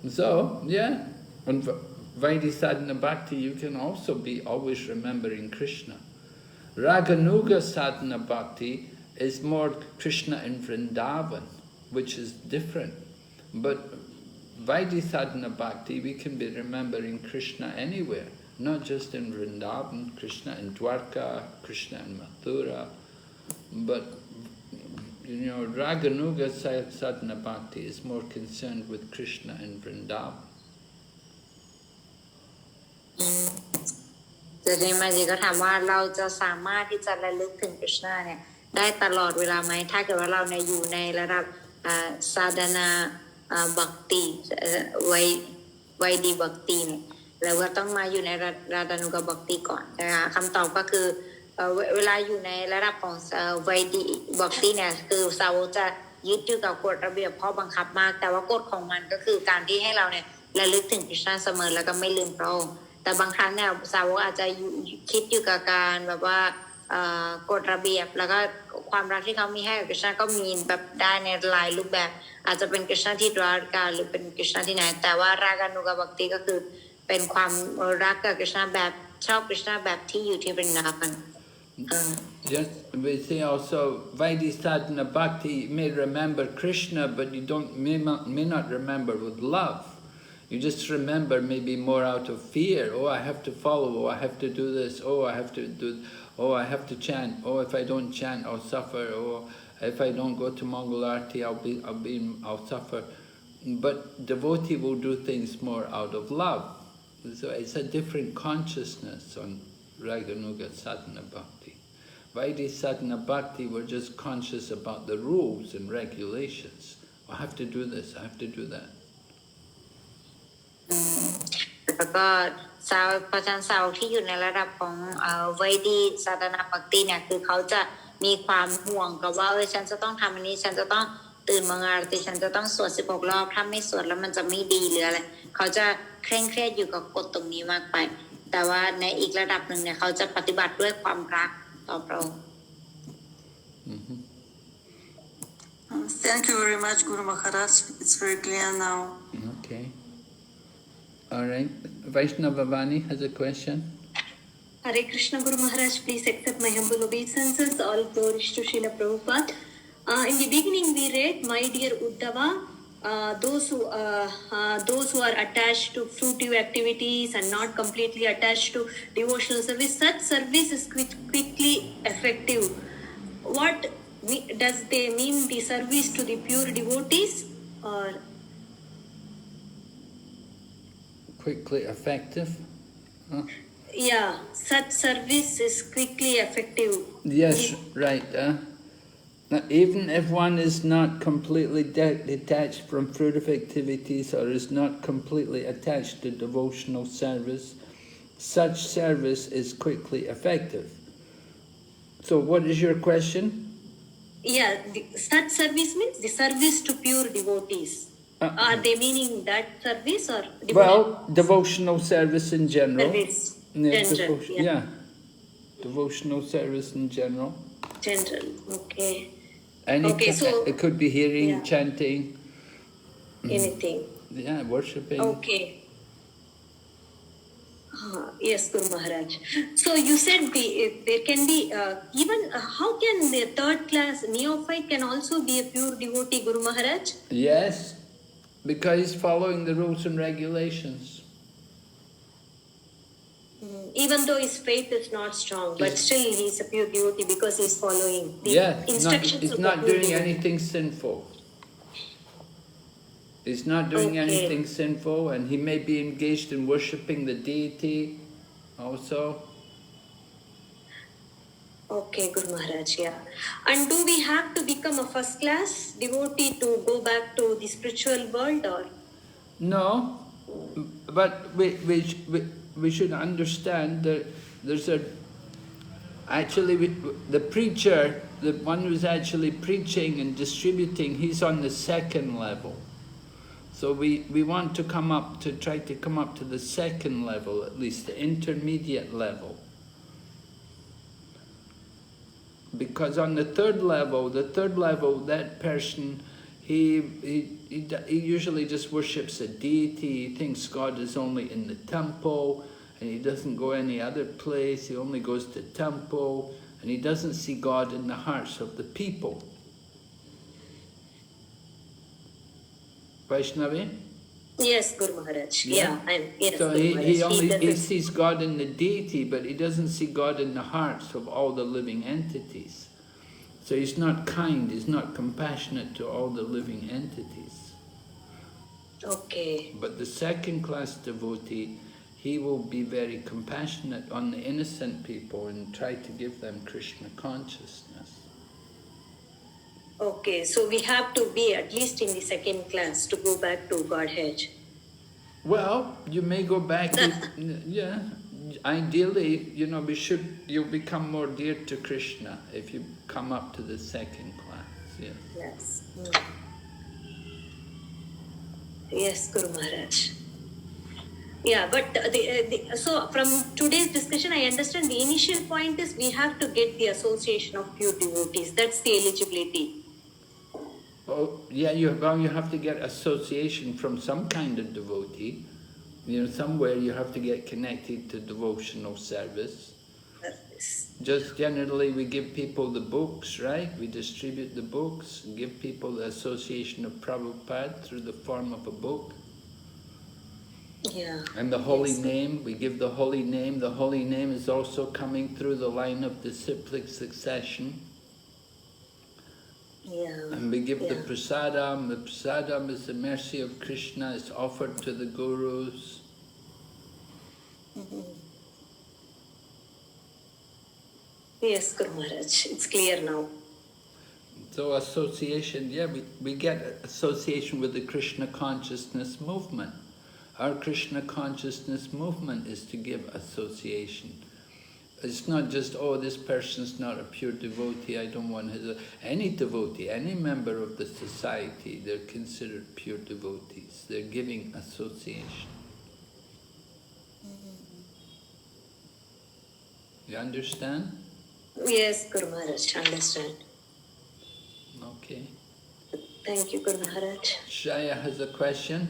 So, yeah, on Vaidhi Sadhana Bhakti, you can also be always remembering Krishna. Raganuga Sadhana Bhakti is more Krishna in Vrindavan, which is different. But Vaidhi Sadhana Bhakti, we can be remembering Krishna anywhere, not just in Vrindavan, Krishna in Dwarka, Krishna in Mathura. But, you know, Raganuga Sadhana Bhakti is more concerned with Krishna in Vrindavan. ทีนี้มาจีก็ถามว่าเราจะสามารถที่จะระลึกถึงกฤษณะเนี่ยได้ตลอดเวลาไหมถ้าเกิดว่าเราเนี่ยอยู่ในระดับสาธนาบักติไวดีบักติเนี่ยเราก็ต้องมาอยู่ในระดับนุกบักติก่อนนะคะคำตอบก็คือเวลาอยู่ในระดับของไวดีบักติเนี่ยคือสาวกจะยึดอยู่กับกฎระเบียบข้อบังคับมากแต่ว่ากฎของมันก็คือการที่ให้เราเนี่ยระลึกถึงกฤษณะเสมอแล้วก็ไม่ลืมพระองค์แต่บางครั้งเนี่ยสาวกอาจจะคิดอยู่กับการแบบว่ากฎระเบียบแล้วก็ความรักที่เขามีให้กับกฤษณะก็มีแบบได้ในหลายรูปแบบอาจจะเป็นกฤษณะที่ดวารกาหรือเป็นกฤษณะที่ไหนแต่ว่ารากานุกบักติก็คือเป็นความรักกับกฤษณะแบบชอบกฤษณะแบบที่อยู่ที่บริณากัน Yes, we say also Vaidhi Sadhana Bhakti, you may remember Krishna, but you may not remember with love. You just remember maybe more out of fear. Oh, I have to follow. Oh, I have to do this. Oh, I have to do. Oh, I have to chant. Oh, if I don't chant, I'll suffer. Oh, if I don't go to Mongol Arti, I'll suffer. But devotee will do things more out of love. So it's a different consciousness on Raganuga Sadhana Bhakti. Vaidhi Sadhana Bhakti, we're just conscious about the rules and regulations. I have to do this. I have to do that. แล้วก็สาวประชันสาวที่อยู่ในระดับของไวดีสาธนาบักติเนี่ยคือเขาจะมีความห่วงกับว่าฉันจะต้องทำอันนี้ฉันจะต้องตื่นมางานแต่ฉันจะต้องสวด16 รอบถ้าไม่สวดแล้วมันจะไม่ดีหรืออะไรเขาจะเคร่งเครียดอยู่กับกฎตรงนี้มากไปแต่ว่าในอีกระดับหนึ่งเนี่ยเขาจะปฏิบัติด้วยความรักต่อพระองค์ Thank you very much, Guru Maharaj. It's very clear now. Okay. All right. Vaishnava Vani has a question. Hare Krishna, Guru Maharaj, please accept my humble obeisances. All glories to Srila Prabhupada. In the beginning, we read, my dear Uddhava, those who are attached to fruitive activities and not completely attached to devotional service, such service is quickly effective. What does they mean? The service to the pure devotees or Quickly effective? Huh? Yeah, such service is quickly effective. Yes, right. Even if one is not completely detached from fruitive activities or is not completely attached to devotional service, such service is quickly effective. So what is your question? Yeah, such service means the service to pure devotees. Are they meaning that service or devotional? Well, devotional service in general. Service. Yeah, General, yeah. Devotional service in general. General, okay. Okay, so it could be hearing, yeah. chanting. Anything. Yeah, worshipping. Okay. Yes, Guru Maharaj. So you said there can be even how can the third class neophyte can also be a pure devotee, Guru Maharaj? Yes, because he's following the rules and regulations. Even though his faith is not strong, but still he's a pure devotee because he's following the instructions. He's not doing anything sinful. He's not doing anything sinful, and he may be engaged in worshipping the deity also. Okay, Guru Maharaj, yeah. And do we have to become a first class devotee to go back to the spiritual world or? No, but we should understand that there's the preacher, the one who's actually preaching and distributing, he's on the second level. So we want to try to come up to the second level, at least the intermediate level. Because on the third level, that person, he usually just worships a deity. He thinks God is only in the temple, and he doesn't go any other place. He only goes to temple, and he doesn't see God in the hearts of the people. Vaishnavi? Yes, Guru Maharaj. Yeah, yes, so Guru Maharaj. he sees God in the deity, but he doesn't see God in the hearts of all the living entities. So he's not kind, he's not compassionate to all the living entities. Okay. But the second class devotee, he will be very compassionate on the innocent people and try to give them Krishna consciousness. Okay, so we have to be at least in the second class to go back to Godhead. Well, you may go back, yeah. Ideally, you'll become more dear to Krishna if you come up to the second class. Yes. Yes. Yes, Guru Maharaj. Yeah, but so from today's discussion, I understand the initial point is we have to get the association of pure devotees. That's the eligibility. Oh, yeah, you have to get association from some kind of devotee. Somewhere you have to get connected to devotional service. Just generally we give people the books, right? We distribute the books, give people the association of Prabhupada through the form of a book. Yeah. And the holy name, we give the holy name. The holy name is also coming through the line of disciplic succession. Yeah. And we give the prasadam. The prasadam is the mercy of Krishna. It's offered to the gurus. Yes, Guru Maharaj. It's clear now. So association, we get association with the Krishna consciousness movement. Our Krishna consciousness movement is to give association. It's not just, oh, this person's not a pure devotee, I don't want his... Any devotee, any member of the society, they're considered pure devotees. They're giving association. You understand? Yes, Guru Maharaj, understand. Okay. Thank you, Guru Maharaj. Shaya has a question.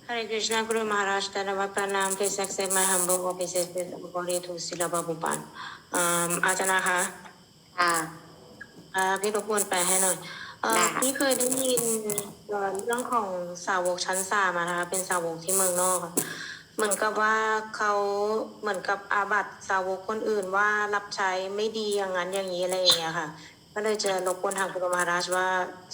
Hare Krishna, Guru Maharaj, Dhanava Pranam, please accept my humble obeisances and glory to Srila Prabhupada. อาจารย์คะพี่รบกวนแปลให้หน่อยพี่เคยได้ยินเรื่องของสาวกชั้น3มานะคะเป็นสาวกที่เมืองนอกเหมือนกับว่าเขาเหมือนกับอาบัติสาวกคนอื่นว่ารับใช้ไม่ดีอย่างนั้นอย่างนี้อะไรอย่างเงี้ยค่ะก็เลยจะรบกวนทางคุณมหาราชว่า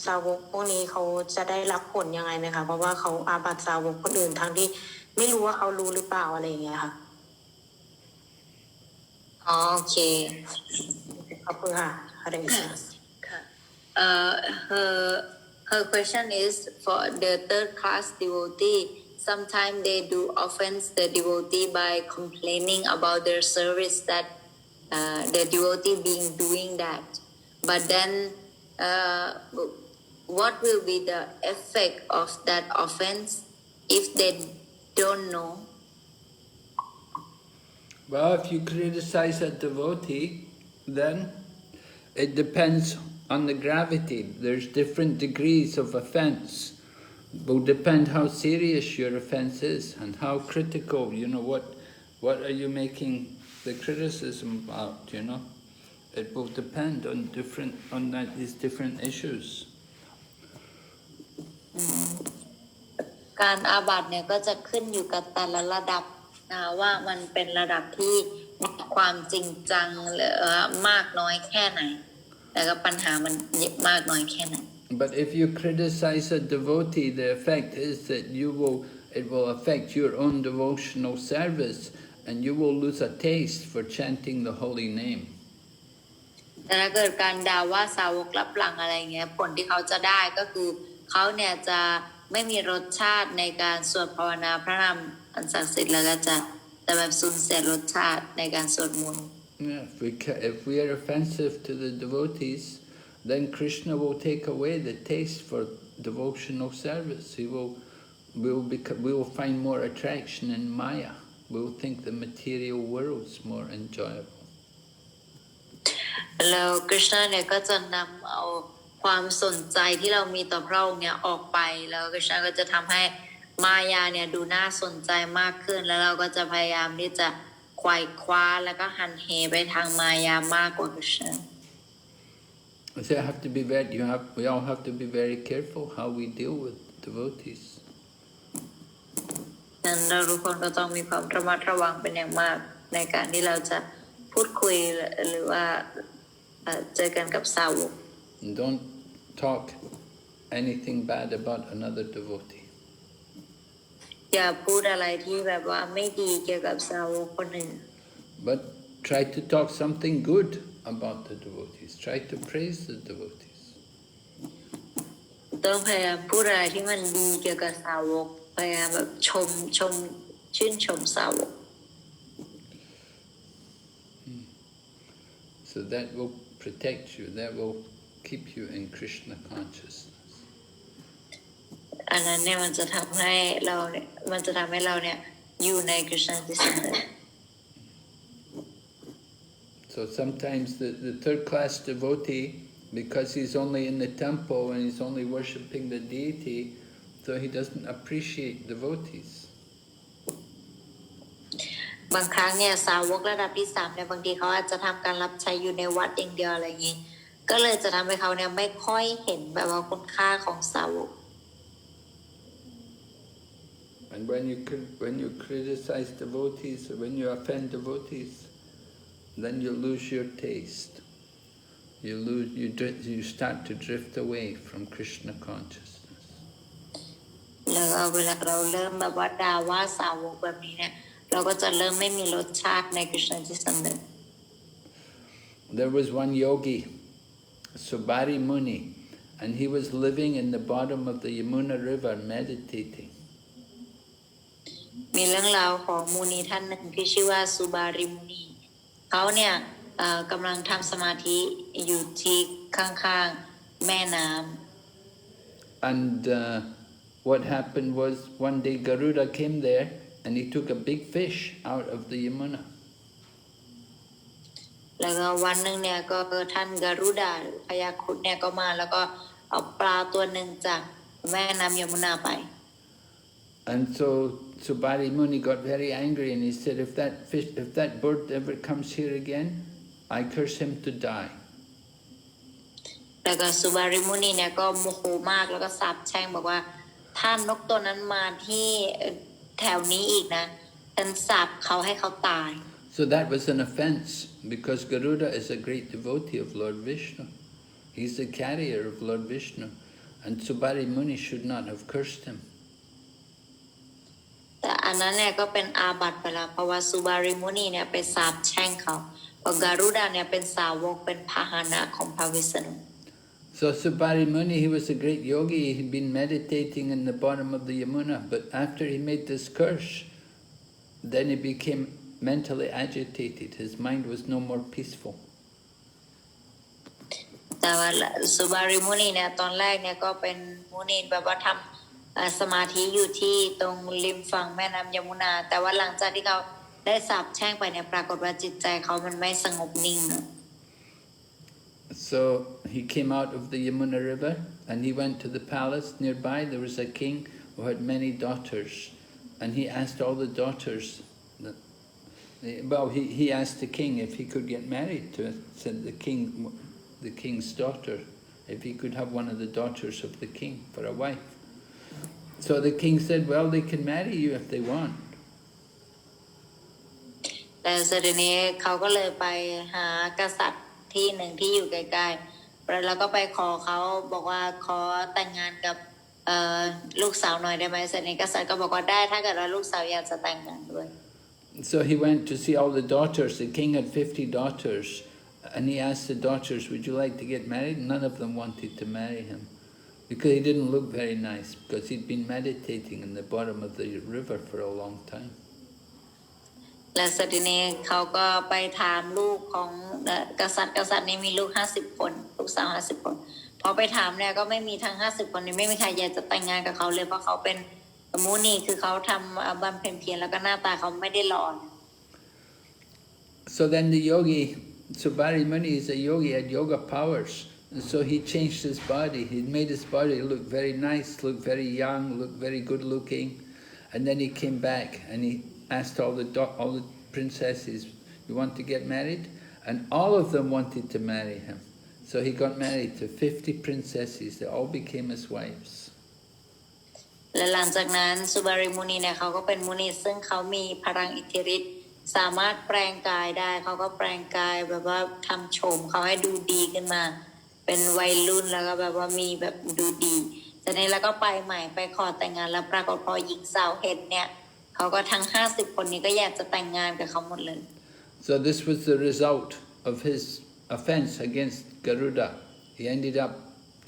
สาวกพวกนี้เขาจะได้รับผลยังไงไหมคะเพราะว่าเขาอาบัติสาวกคนอื่นทั้งที่ไม่รู้ว่าเขารู้หรือเปล่าอะไรอย่างเงี้ยค่ะโอเคขอบคุณค่ะอะไรค่ะher question is for the third class devotee. Sometimes they do offense the devotee by complaining about their service that the devotee being doing that. But then what will be the effect of that offense if they don't know? Well, if you criticize a devotee, then it depends on the gravity. There's different degrees of offense. It will depend how serious your offense is and how critical, what are you making the criticism about, It will depend on these different issues. การอาบัติเนี่ยก็จะขึ้นอยู่กับแต่ละระดับว่ามันเป็นระดับที่มีความจริงจังหรือมากน้อยแค่ไหนแล้วก็ปัญหามันมากน้อยแค่ไหน But if you criticize a devotee, the effect is that it will affect your own devotional service and you will lose a taste for chanting the holy name. แต่ถ้าเกิดการด่าว่าสาวกรับหลังอะไรเงี้ยผลที่เขาจะได้ก็คือเขาเนี่ยจะไม่มีรสชาติในการสวดภาวนาพระนามอันศักดิ์สิทธิ์แล้วก็จะแบบสูญเสียรสชาติในการสวดมนต์ Yeah, if we are offensive to the devotees, then Krishna will take away the taste for devotional service. We will find more attraction in Maya. we'll think the material world's more enjoyable. แล้วคริชนาเนี่ยก็จะนำเอาความสนใจที่เรามีต่อพระองค์เนี่ยออกไปแล้วคริชนาก็จะทำให้มายาเนี่ยดูน่าสนใจมากขึ้นแล้วเราก็จะพยายามที่จะไขว่คว้าแล้วก็หันเหไปทางมายามากกว่าคริชนา So we all have to be very careful how we deal with devotees. นั้นเราทุกคนก็ต้องมีความระมัดระวังเป็นอย่างมากในการที่เราจะพูดคุยหรือว่าเจอกันกับสาวก Don't talk anything bad about another devotee. อย่าพูดอะไรที่แบบว่าไม่ดีเกี่ยวกับสาวกคนอื่น But try to talk something good about the devotees. Try to praise the devotees. ต้องพยายามพูดอะไรที่มันดีเกี่ยวกับสาวกพยายามแบบชื่นชมสาวก So that will protect you. That will keep you in Krishna consciousness. อันนั้นเนี่ยมันจะทำให้เราเนี่ยอยู่ในกฤษณจิตสำนึก So sometimes the third class devotee, because he's only in the temple and he's only worshipping the deity, so he doesn't appreciate devotees. บางครั้งเนี่ยสาวกระดับที่3เนี่ยบางทีเขาอาจจะทำการรับใช้อยู่ในวัดอย่างเดียวอะไรอย่างนี้ก็เลยจะทำให้เขาเนี่ยไม่ค่อยเห็นแบบว่าคุณค่าของสาวก And when you criticize devotees or when you offend devotees, then you lose your taste. You start to drift away from Krishna consciousness. แล้วเวลาเราเริ่มแบบว่าด่าว่าสาวกแบบนี้เนี่ยเราก็จะเริ่มไม่มีรสชาติในกฤษณจิตสำนึก There was one yogi, Subari Muni, and he was living in the bottom of the Yamuna River meditating. มีเรื่องราวของมูนีท่านหนึ่งที่ชื่อว่าสุบาริมุนีเขาเนี่ยกำลังทำสมาธิอยู่ที่ข้างๆแม่น้ำ And what happened was one day Garuda came there and he took a big fish out of the Yamuna. แล้วก็วันหนึ่งเนี่ยก็ท่านกรุดาพยาครุฑเนี่ยก็มาแล้วก็เอาปลาตัวหนึ่งจากแม่น้ำยมุนาไป And so Subari Muni got very angry and he said, if that bird ever comes here again, I curse him to die. แล้วก็สุบาริมุนีเนี่ยก็โมโหมากแล้วก็สาปแช่งบอกว่าถ้านกตัวนั้นมาที่แถวนี้อีกนะฉันสาปเขาให้เขาตาย So that was an offense because Garuda is a great devotee of Lord Vishnu. He's the carrier of Lord Vishnu, and Subari Muni should not have cursed him. แต่อันนั้นเนี่ยก็เป็นอาบัติไปแล้วเพราะว่าสุบาริมุนีเนี่ยไปสาปแช่งเขาเพราะกรุดาเนี่ยเป็นสาวกเป็นพาหนะของพระวิษณุ So Subari Muni, he was a great yogi. He'd been meditating in the bottom of the Yamuna, but after he made this curse, then he became mentally agitated. His mind was no more peaceful. แต่ว่าสุบาริมุนีเนี่ยตอนแรกเนี่ยก็เป็นมุนีแบบว่าทำสมาธิอยู่ที่ตรงริมฝั่งแม่น้ำยมุนาแต่ว่าหลังจากที่เขาได้สาปแช่งไปเนี่ยปรากฏว่าจิตใจเขามันไม่สงบนิ่ง So he came out of the Yamuna river and he went to the palace nearby. There was a king who had many daughters, and he asked all the daughters. Well, he asked the king if he could get married to it. Said the king's daughter, if he could have one of the daughters of the king for a wife. So the king said, well, they can marry you if they want. แต่เสด็จนี้เขาก็เลยไปหากษัตริย์ที่หนึ่งที่อยู่ใกล้ๆแล้วก็ไปขอเขาบอกว่าขอแต่งงานกับลูกสาวหน่อยได้ไหมเสด็จนี้กษัตริย์ก็บอกว่าได้ถ้าเกิดว่าลูกสาวอยากจะแต่งงานด้วย So he went to see all the daughters. The king had 50 daughters, and he asked the daughters, would you like to get married? None of them wanted to marry him because he didn't look very nice, because he'd been meditating in the bottom of the river for a long time. และเสด็จนี้เขาก็ไปถามลูกของกษัตริย์นี้มีลูก50 คนลูกสาว50 คนพอไปถามเนี่ยก็ไม่มีทั้ง50 คนนี้ไม่มีใครอยากจะแต่งงานกับเขาเลยเพราะเขาเป็น มุนีคือเขาทำบำเพ็ญเพียรแล้วก็หน้าตาเขาไม่ได้หล่อ So then the yogi, Subari Muni is a yogi, had yoga powers. And so he changed his body. He made his body look very nice, look very young, look very good looking. And then he came back and he asked all the princesses, you want to get married? And all of them wanted to marry him. So he got married to 50 princesses. They all became his wives. และหลังจากนั้นสุบาริมุนีเนี่ยเขาก็เป็นมุนีซึ่งเขามีพลังอิทธิฤทธิ์สามารถแปลงกายได้เขาก็แปลงกายแบบว่าทำโฉมเขาให้ดูดีขึ้นมาเป็นวัยรุ่นแล้วก็แบบว่ามีแบบดูดีจากนี้แล้วก็ไปใหม่ไปขอแต่งงานแล้วปรากฏพอหญิงสาวเห็นเนี่ยเขาก็ทั้ง50คนนี้ก็อยากจะแต่งงานกับเขาหมดเลย So this was the result of his offense against Garuda. He ended up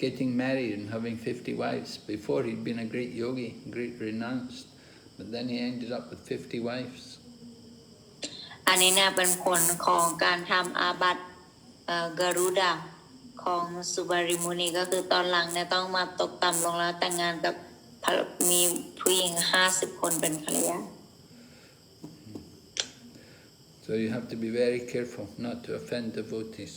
getting married and having 50 wives. Before he'd been a great yogi, great renounced, but then he ended up with 50 wives. อันนี้เนี่ยเป็นผลของการทำอาบัติกรุดาของสุบาริมุนีก็คือตอนหลังเนี่ยต้องมาตกต่ำลงแล้วแต่งงานกับมีผู้หญิง50คนเป็นภรรยา So you have to be very careful not to offend devotees.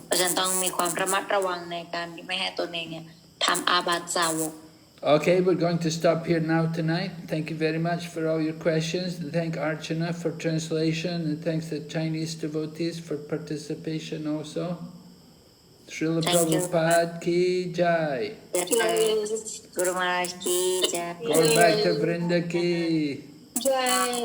เพราะฉะนั้นต้องมีความระมัดระวังในการที่ไม่ให้ตนเองเนี่ยทำอาบัติสาวก Okay, we're going to stop here now tonight. Thank you very much for all your questions. And thank Archana for translation. And thanks the Chinese devotees for participation also. Srila Prabhupada ki jai. Guru Maharaj ki jai. Go back to Vrinda ki. Jai.